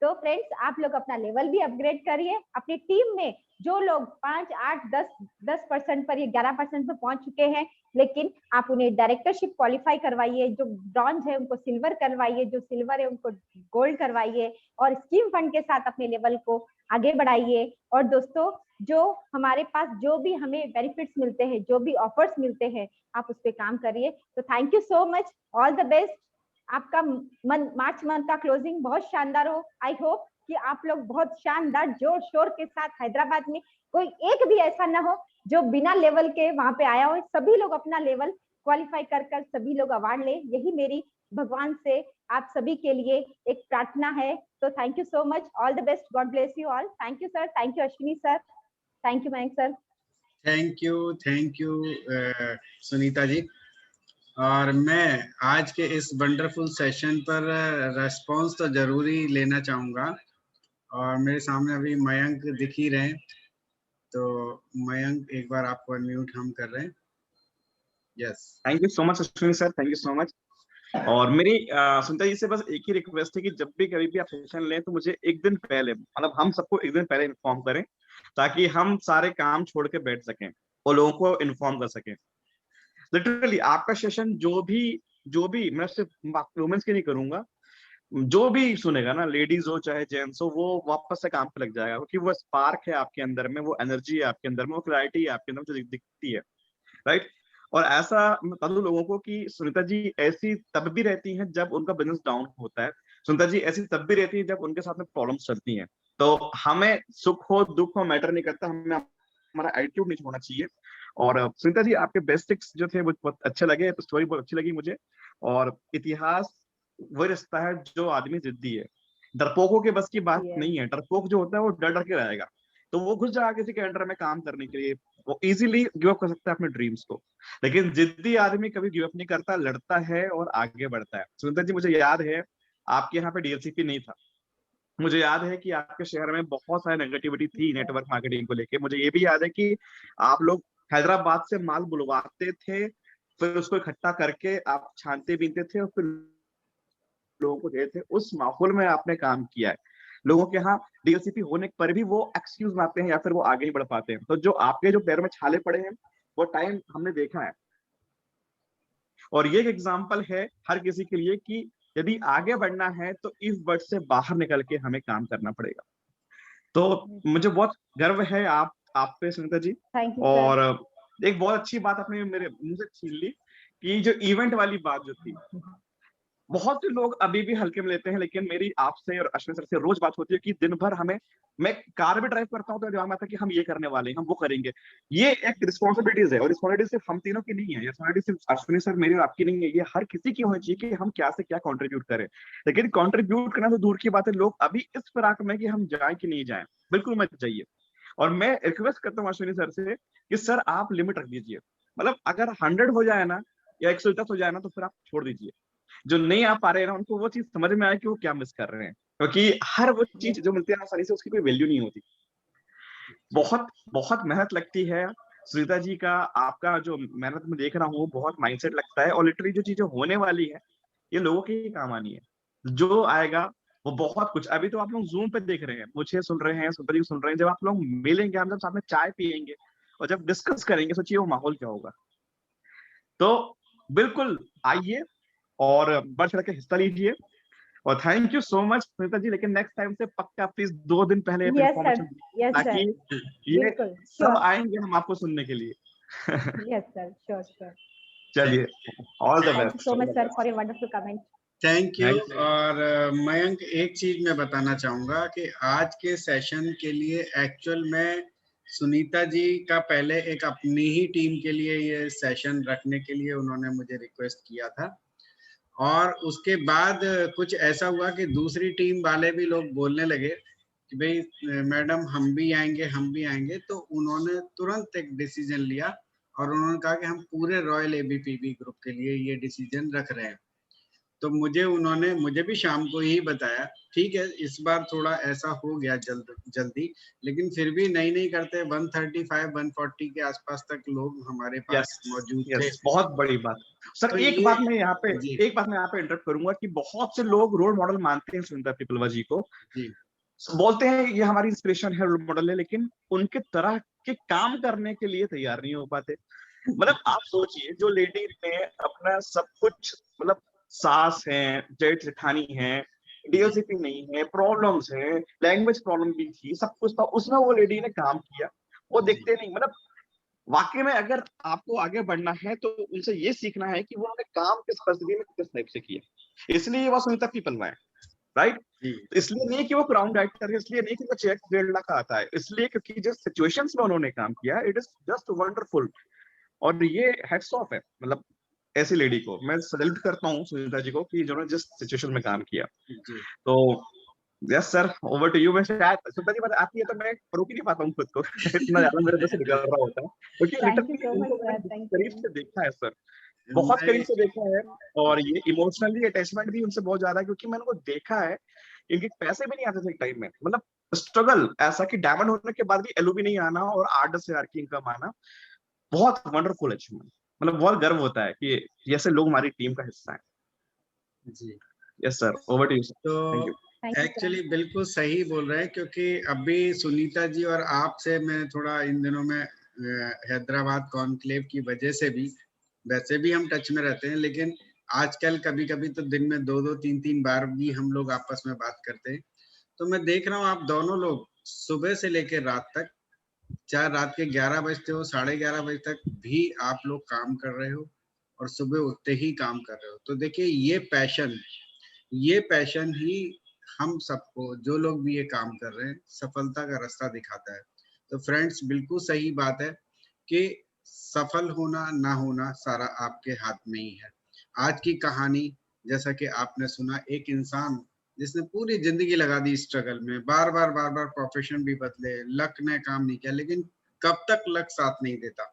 तो फ्रेंड्स, आप लोग अपना लेवल भी अपग्रेड करिए। अपनी टीम में जो लोग 5, 8, 10% पर या 11% पर पहुंच चुके हैं, लेकिन आप उन्हें डायरेक्टरशिप क्वालिफाई करवाइए, जो ब्रॉन्ज है उनको सिल्वर करवाइए, जो सिल्वर है उनको गोल्ड करवाइए, और स्कीम फंड के साथ अपने लेवल को आगे बढ़ाइए। और दोस्तों, जो हमारे पास जो भी हमें बेनिफिट्स मिलते हैं, जो भी ऑफर्स मिलते हैं, आप उस पर काम करिए। तो thank you so much, all the best. आपका मार्च मंथ का क्लोजिंग बहुत शानदार हो। आई होप कि आप लोग बहुत शानदार जोर शोर के साथ, हैदराबाद में कोई एक भी ऐसा ना हो जो बिना लेवल के वहां पे आया हो, सभी लोग अपना लेवल क्वालिफाई कर सभी लोग अवार्ड ले, यही मेरी भगवान से आप सभी के लिए एक प्रार्थना है। तो thank you so much, all the best, God bless you all. Thank you sir, thank you Ashwini sir, thank you Mayank sir. Thank you Sunita ji. और मैं आज के इस वंडरफुल सेशन पर रेस्पॉन्स तो जरूरी लेना चाहूँगा, और मेरे सामने अभी मयंक दिख ही रहे हैं, तो मयंक एक बार आपको अनम्यूट हम कर रहे हैं। Yes, thank you so much Ashwini sir, thank you so much. और मेरी सुनीता जी से बस एक ही रिक्वेस्ट है कि जब भी कभी भी आप सेशन लें तो मुझे एक दिन पहले, मतलब हम सबको एक दिन पहले इन्फॉर्म करें, ताकि हम सारे काम छोड़ के बैठ सकें और लोगों को इन्फॉर्म कर सकें। लिटरली आपका सेशन जो भी मैं सिर्फ वुमेन्स के नहीं करूंगा, जो भी सुनेगा ना, लेडीज हो चाहे जेंट्स हो, वो वापस से काम पे लग जाएगा, क्योंकि वो स्पार्क है आपके अंदर में, वो एनर्जी है आपके अंदर में, वो क्लैरिटी है आपके अंदर में जो दिखती है, राइट। और ऐसा मैं बता दूं लोगों को कि सुनीता जी ऐसी तब भी रहती हैं जब उनका बिजनेस डाउन होता है, सुनीता जी ऐसी तब भी रहती है जब उनके साथ में प्रॉब्लम्स चलती हैं। तो हमें सुख हो दुख हो मैटर नहीं करता, हमें हमारा एटीट्यूड नहीं छोड़ना चाहिए। और सुनीता जी आपके बेसिक्स जो थे वो बहुत अच्छे लगे, तो स्टोरी बहुत अच्छी लगी मुझे। और इतिहास वही रिश्ता है जो आदमी जिद्दी है, डरपोकों के बस की बात नहीं है। डरपोक जो होता है वो डर डर के रहेगा, तो वो घुस जाएगा किसी के अंडर में काम करने के लिए, वो इजीली गिव अप कर सकता है अपने ड्रीम्स को। लेकिन जिद्दी आदमी कभी गिव अप नहीं करता, लड़ता है और आगे बढ़ता है। सुनीता जी मुझे याद है आपके यहाँ पे डीएलसीपी नहीं था, मुझे याद है कि आपके शहर में बहुत सारी नेगेटिविटी थी नेटवर्क मार्केटिंग को लेके। मुझे ये भी याद है कि आप लोग हैदराबाद से माल बुलवाते थे, फिर उसको इकट्ठा करके आप छानते बीनते थे और फिर लोगों को देते थे। उस माहौल में आपने काम किया है। लोगों के यहाँ डीएलसीपी होने पर भी वो एक्सक्यूज बनाते हैं या फिर वो आगे नहीं बढ़ पाते हैं। तो जो आपके जो पैरों में छाले पड़े हैं वो टाइम हमने देखा है, और ये एक एग्जाम्पल है हर किसी के लिए कि यदि आगे बढ़ना है तो इस वर्ड से बाहर निकल के हमें काम करना पड़ेगा। तो मुझे बहुत गर्व है आप पे सुनीता जी। और एक बहुत अच्छी बात आपने मेरे मुंह से छीन ली कि जो इवेंट वाली बात जो थी, बहुत से लोग अभी भी हल्के में लेते हैं, लेकिन मेरी आपसे और अश्विन सर से रोज बात होती है कि दिन भर मैं कार भी ड्राइव करता हूँ तो दिमाग में आता है कि हम ये करने वाले हैं, हम वो करेंगे। ये एक रिस्पॉन्सिबिलिटीज है, और रिस्पॉन्सिबिलिटी सिर्फ हम तीनों की नहीं है, रिस्पॉन्सिबिलिटी सिर्फ अश्विनी सर मेरी और आपकी नहीं है, ये हर किसी की होनी चाहिए कि हम क्या से क्या कॉन्ट्रीब्यूट करें। लेकिन कॉन्ट्रीब्यूट करना तो दूर की बात है, लोग अभी इस फिराक में कि हम जाए कि नहीं जाए, बिल्कुल मत जाइए। और मैं रिक्वेस्ट करता हूँ अश्विनी सर से कि सर आप लिमिट रख दीजिए, मतलब अगर 100 हो जाए ना या 110 हो जाए ना तो फिर आप छोड़ दीजिए। जो नहीं आ पा रहे हैं ना उनको वो चीज समझ में आए कि वो क्या मिस कर रहे हैं, क्योंकि हर वो चीज जो मिलती है ना आसानी से उसकी कोई वैल्यू नहीं होती। बहुत बहुत मेहनत लगती है सुनीता जी का, आपका जो मेहनत में देख रहा हूँ बहुत माइंडसेट लगता है, और लिटरली जो चीजें होने वाली है ये लोगों के ही काम आनी है। जो आएगा वो बहुत कुछ। अभी तो आप लोग जूम पे देख रहे हैं, मुझे सुन रहे हैं, सुपर जी सुन रहे हैं, जब आप लोग मिलेंगे, हम जब साथ में चाय पियेंगे और जब डिस्कस करेंगे, सोचिए वो माहौल क्या होगा। तो बिल्कुल आइए और बढ़ चढ़ के हिस्सा लीजिए। और thank you so much Sunita ji, लेकिन नेक्स्ट टाइम से पक्का प्लीज 2 दिन पहले yes sir, information, yes sir, ताकि ये बिल्कुल सब श्योर, आएंगे हम आपको सुनने के लिए। Yes sir, sure sure. चलिए, all the thank you best. So much sir for your wonderful comment. Thank you. Thank you. और मयंक, एक चीज मैं बताना चाहूंगा कि आज के सेशन के लिए एक्चुअल में सुनीता जी का पहले एक अपनी ही टीम के लिए ये सेशन रखने के लिए उन्होंने मुझे रिक्वेस्ट किया था, और उसके बाद कुछ ऐसा हुआ कि दूसरी टीम वाले भी लोग बोलने लगे कि भाई मैडम हम भी आएंगे, हम भी आएंगे। तो उन्होंने तुरंत एक डिसीजन लिया और उन्होंने कहा कि हम पूरे रॉयल एबीपीबी ग्रुप के लिए ये डिसीजन रख रहे हैं। तो मुझे भी शाम को ही बताया, ठीक है इस बार थोड़ा ऐसा हो गया जल्दी, लेकिन फिर भी नहीं करते 135 140 के आसपास तक लोग हमारे पास मौजूद थे। बहुत बड़ी बात सर। तो एक ये बात मैं यहाँ पे जी इंटरप्ट करूंगा कि बहुत से लोग रोल मॉडल मानते हैं सुनीता पिपलवा जी को, जी बोलते हैं ये हमारी इंस्पिरेशन है, रोल मॉडल है, लेकिन उनके तरह के काम करने के लिए तैयार नहीं हो पाते। मतलब आप सोचिए, जो लेडी ने अपना सब कुछ, मतलब सास है, जेठ जेठानी है, डीएलसीपी नहीं है, प्रॉब्लम्स है, लैंग्वेज प्रॉब्लम भी थी, सब कुछ था, उसमें वो लेडी ने काम किया। वो देखते नहीं, मतलब वाकई में अगर आपको आगे बढ़ना है तो उनसे ये सीखना है कि वो उन्होंने काम किस परिस्थिति में किस टाइप से किया। इसलिए वो सुनीता पीपलवा है, राइट। जी इसलिए नहीं कि वो क्राउन राइटर है, इसलिए नहीं कि वो चेक 1.5 लाख का आता है, इसलिए क्योंकि जिस सिचुएशंस में उन्होंने काम किया, इट इज जस्ट वंडरफुल। और ये हेड्स ऑफ है, मतलब ऐसी लेडी को मैं सैल्यूट करता हूँ सुनीता जी को, कि जिन्होंने जिस सिचुएशन में काम किया। जी तो yes sir, over to you. मैं शायद सुनीता जी, बात आती है तो मैं रोक ही नहीं पाता हूँ खुद को इतना ज्यादा मेरे अंदर से निकल रहा होता है, क्योंकि thank you literally so much इनको सर, मैंने थैंक करीब यू। से देखा है सर, बहुत मैं करीब से देखा है। और ये इमोशनली अटैचमेंट भी उनसे बहुत ज्यादा है, क्योंकि मैंने उनको देखा है। इनके पैसे भी नहीं आते थे एक टाइम में, मतलब स्ट्रगल ऐसा कि डायमंड होने के बाद भी एलओ भी नहीं आना और 8-10 हज़ार की इनकम आना, बहुत वंडरफुल अचीवमेंट। मतलब बहुत गर्व होता है कि ऐसे लोग हमारी टीम का हिस्सा है। जी yes sir, over to you sir. तो thank you. Thank you sir. Actually बिल्कुल सही बोल रहे हैं, क्योंकि अभी सुनीता जी और आपसे मैं थोड़ा इन दिनों में हैदराबाद कॉन्क्लेव की वजह से भी, वैसे भी हम टच में रहते हैं, लेकिन आजकल कभी कभी तो दिन में 2-2 3-3 बार भी हम लोग आपस में बात करते हैं। तो मैं देख रहा हूँ आप दोनों लोग सुबह से लेकर रात तक, चाहे रात के 11 बजते हो 11:30 बजे तक भी आप लोग काम कर रहे हो, और सुबह उठते ही काम कर रहे हो। तो देखिए ये पैशन ही हम सबको, जो लोग भी ये काम कर रहे हैं, सफलता का रास्ता दिखाता है। तो फ्रेंड्स, बिल्कुल सही बात है कि सफल होना ना होना सारा आपके हाथ में ही है। आज की कहानी, जैसा कि आपने सुना, एक इंसान जिसने पूरी जिंदगी लगा दी स्ट्रगल में, बार बार प्रोफेशन भी बदले, लक ने काम नहीं किया, लेकिन कब तक लक साथ नहीं देता।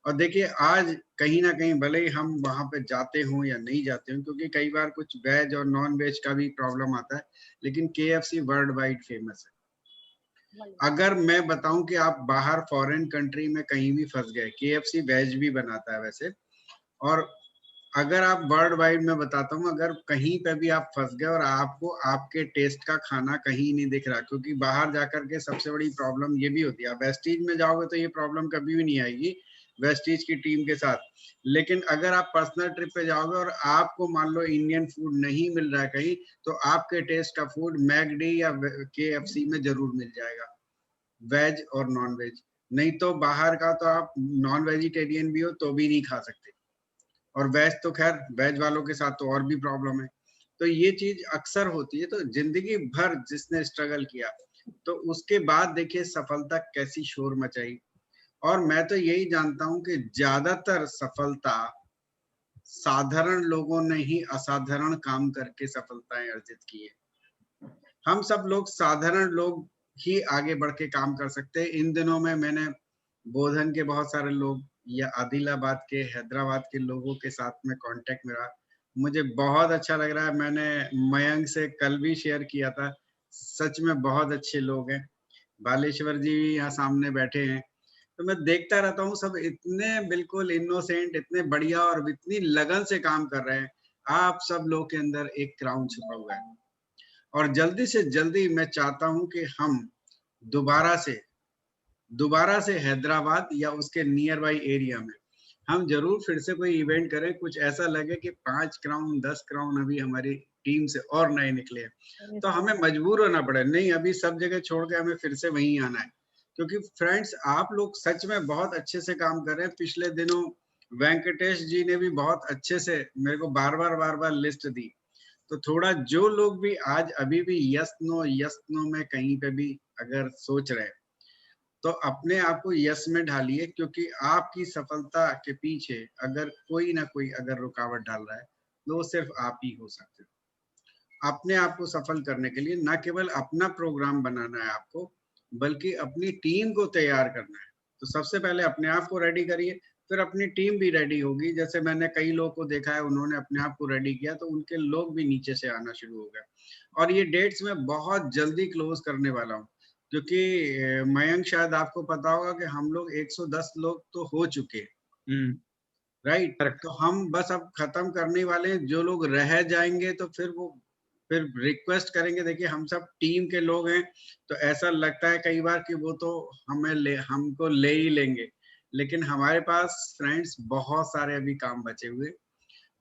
और देखिए आज कहीं ना कहीं भले ही हम वहां पे जाते हों या नहीं जाते हों, क्योंकि कई बार कुछ वेज और नॉन वेज का भी प्रॉब्लम आता है, लेकिन केएफसी वर्ल्ड वाइड फेमस है। अगर मैं बताऊं कि आप बाहर फॉरेन कंट्री में कहीं भी फंस गए, केएफसी वेज भी बनाता है वैसे, और अगर आप वर्ल्ड वाइड में बताता हूँ, अगर कहीं पे भी आप फंस गए और आपको आपके टेस्ट का खाना कहीं नहीं दिख रहा, क्योंकि बाहर जाकर के सबसे बड़ी प्रॉब्लम ये भी होती है। आप वेस्टीज में जाओगे तो ये प्रॉब्लम कभी भी नहीं आएगी वेस्टीज की टीम के साथ, लेकिन अगर आप पर्सनल ट्रिप पे जाओगे और आपको मान लो इंडियन फूड नहीं मिल रहा है कहीं, तो आपके टेस्ट का फूड मैकडी या केएफसी में जरूर मिल जाएगा, वेज और नॉन वेज। नहीं तो बाहर का तो आप नॉन वेजिटेरियन भी हो तो भी नहीं खा सकते, और वेज तो खैर वेज वालों के साथ तो और भी प्रॉब्लम है। तो ये चीज अक्सर होती है। तो जिंदगी भर जिसने स्ट्रगल किया, तो उसके बाद देखिए सफलता कैसी शोर मचाई। और मैं तो यही जानता हूं कि ज्यादातर सफलता साधारण लोगों ने ही असाधारण काम करके सफलताएं अर्जित की है। हम सब लोग साधारण लोग ही आगे बढ़ के काम कर सकते हैं। इन दिनों में मैंने बोधन के बहुत सारे लोग या आदिलाबाद के, हैदराबाद के लोगों के साथ में कांटेक्ट में रहा, मुझे बहुत अच्छा लग रहा है। मैंने मयंक से कल भी शेयर किया था, सच में बहुत अच्छे लोग हैं। बालेश्वर जी भी यहाँ सामने बैठे हैं। तो मैं देखता रहता हूँ, सब इतने बिल्कुल इनोसेंट, इतने बढ़िया और इतनी लगन से काम कर रहे हैं। आप सब लोग के अंदर एक क्राउन छुपा हुआ है। और जल्दी से जल्दी मैं चाहता हूं कि हम दोबारा से हैदराबाद या उसके नियर बाई एरिया में हम जरूर फिर से कोई इवेंट करें, कुछ ऐसा लगे कि 5 क्राउन 10 क्राउन अभी हमारी टीम से और नए निकले हैं, तो हमें मजबूर होना पड़े, नहीं अभी सब जगह छोड़ के हमें फिर से वहीं आना है। क्योंकि फ्रेंड्स आप लोग सच में बहुत अच्छे से काम कर रहे हैं। पिछले दिनों वेंकटेश जी ने भी बहुत अच्छे से मेरे को बार बार लिस्ट दी। तो थोड़ा जो लोग भी आज अभी भी यस नो में कहीं पे भी अगर सोच रहे हैं, तो अपने आप को यस में ढालिए, क्योंकि आपकी सफलता के पीछे अगर कोई ना कोई अगर रुकावट डाल रहा है तो वो सिर्फ आप ही हो सकते हो। अपने आप को सफल करने के लिए ना केवल अपना प्रोग्राम बनाना है आपको, बल्कि अपनी टीम को तैयार करना है। तो सबसे पहले अपने आप को रेडी करिए, फिर अपनी टीम भी रेडी होगी। जैसे मैंने कई लोगों को देखा है, उन्होंने अपने आप को रेडी किया तो उनके लोग भी नीचे से आना शुरू हो गए। और ये डेट्स मैं बहुत जल्दी क्लोज करने वाला हूँ, क्योंकि मयंक शायद आपको पता होगा कि हम लोग 110 लोग तो हो चुके हैं, राइट। Correct. तो हम बस अब खत्म करने वाले हैं। जो लोग रह जाएंगे तो फिर रिक्वेस्ट करेंगे। देखिए हम सब टीम के लोग हैं, तो ऐसा लगता है कई बार कि वो तो हमको ले ही लेंगे, लेकिन हमारे पास फ्रेंड्स बहुत सारे अभी काम बचे हुए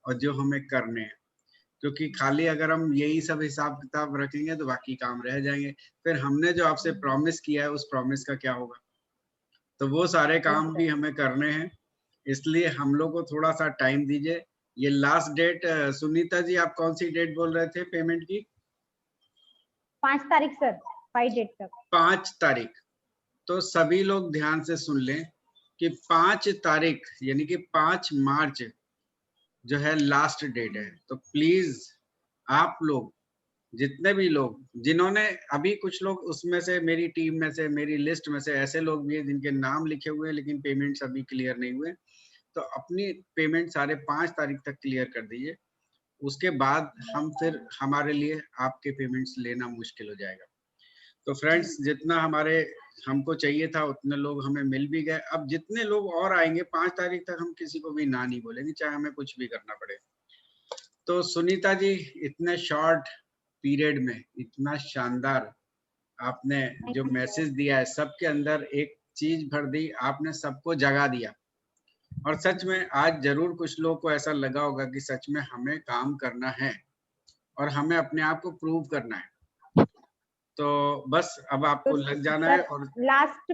और जो हमें करने हैं। क्योंकि खाली अगर हम यही सब हिसाब किताब रखेंगे तो बाकी काम रह जाएंगे। फिर हमने जो आपसे प्रॉमिस किया है उस प्रॉमिस का क्या होगा? तो वो सारे काम भी हमें करने हैं, इसलिए हम लोग को थोड़ा सा टाइम दीजिए। ये लास्ट डेट, सुनीता जी आप कौन सी डेट बोल रहे थे पेमेंट की? 5 तारीख सर, 5 डेट तक। 5 तारीख। तो सभी लोग ध्यान से सुन लें कि 5 तारीख यानी कि 5 मार्च जो है लास्ट डेट है। तो प्लीज आप लोग, जितने भी लोग जिन्होंने अभी, कुछ लोग उसमें से मेरी टीम में से, मेरी लिस्ट में से ऐसे लोग भी हैं जिनके नाम लिखे हुए हैं लेकिन पेमेंट्स अभी क्लियर नहीं हुए, तो अपनी पेमेंट सारे 5 तारीख तक क्लियर कर दीजिए। उसके बाद हम फिर हमारे लिए आपके पेमेंट्स लेना मुश्किल हो जाएगा। तो फ्रेंड्स जितना हमको चाहिए था उतने लोग हमें मिल भी गए। अब जितने लोग और आएंगे 5 तारीख तक हम किसी को भी ना नहीं बोलेंगे, चाहे हमें कुछ भी करना पड़े। तो सुनीता जी, इतने शॉर्ट पीरियड में इतना शानदार आपने जो मैसेज दिया है, सबके अंदर एक चीज भर दी, आपने सबको जगा दिया। और सच में आज जरूर कुछ लोगों को ऐसा लगा होगा कि सच में हमें काम करना है और हमें अपने आप को प्रूव करना है। तो बस अब आपको तो लग जाना है। और लास्ट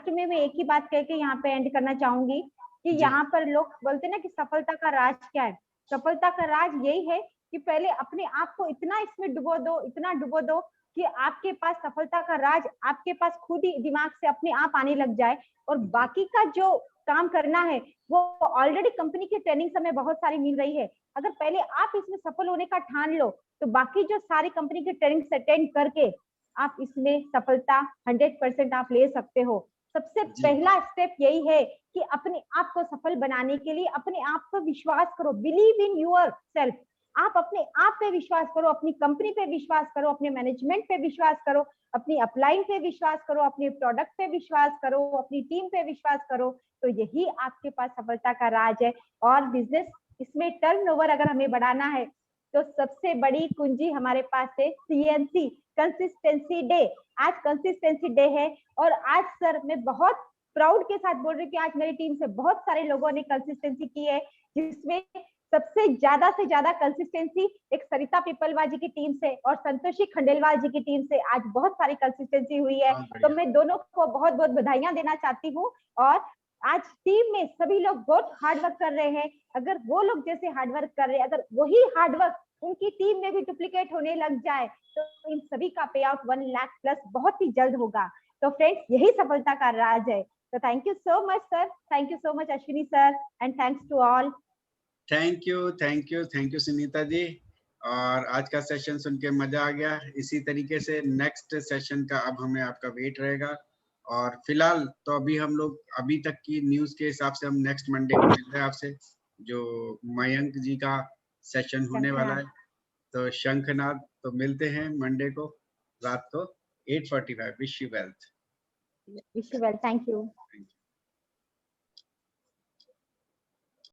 में मैं एक ही बात कह के यहाँ पे एंड करना चाहूंगी कि जी। यहाँ पर लोग बोलते हैं ना कि सफलता का राज क्या है। सफलता का राज यही है कि पहले अपने आप को इतना इसमें डुबो दो, इतना डुबो दो कि आपके पास सफलता का राज आपके पास खुद ही दिमाग से अपने आप आने लग जाए। और बाकी का जो काम करना है वो ऑलरेडी कंपनी की ट्रेनिंग समय बहुत सारी मिल रही है। अगर पहले आप इसमें सफल होने का ठान लो तो बाकी जो सारी कंपनी की ट्रेनिंग अटेंड करके आप इसमें सफलता 100% आप ले सकते हो। सबसे पहला स्टेप यही है कि अपने आप को सफल बनाने के लिए अपने आप पर विश्वास करो। Believe in your self. आप अपने आप पे विश्वास करो, अपनी कंपनी पे विश्वास करो, अपने मैनेजमेंट पे विश्वास करो, अपनी अपलाइन पे विश्वास करो, अपने प्रोडक्ट पे विश्वास करो, अपनी टीम पे विश्वास करो। तो यही आपके पास सफलता का राज है। और बिजनेस इसमें टर्नओवर अगर हमें बढ़ाना है तो सबसे बड़ी कुंजी हमारे पास है CNC, कंसिस्टेंसी डे। आज कंसिस्टेंसी डे है और आज सर मैं बहुत प्राउड के साथ बोल रही हूँ कि आज मेरी टीम से बहुत सारे लोगों ने कंसिस्टेंसी की है, जिसमें सबसे ज्यादा कंसिस्टेंसी एक सरिता पिपलवा जी की टीम से और संतोषी खंडेलवाल जी की टीम से आज बहुत सारी कंसिस्टेंसी हुई है। तो मैं दोनों को बहुत बहुत बधाइयां देना चाहती हूँ। और आज टीम में सभी लोग बहुत हार्डवर्क कर रहे हैं। अगर वो लोग जैसे हार्डवर्क कर रहे हैं, अगर वही हार्डवर्क उनकी टीम में भी डुप्लीकेट होने लग जाए तो इन सभी का पे आउट 1 लाख प्लस बहुत ही जल्द होगा। तो फ्रेंड्स यही सफलता का राज है। तो thank you so much sir, thank you so much Ashwini sir, and thanks to all. Thank you Sunita ji. और आज का सेशन सुन के मजा आ गया। इसी तरीके से नेक्स्ट सेशन का अब हमें आपका वेट रहेगा। और फिलहाल तो अभी हम लोग अभी तक की न्यूज के हिसाब से हम नेक्स्ट मंडे को मिल रहे हैं आपसे, जो मयंक जी का सेशन होने वाला है। तो शंखनाद, तो मिलते हैं मंडे को रात को 8:45। Wish you wealth. Wish you well, thank you.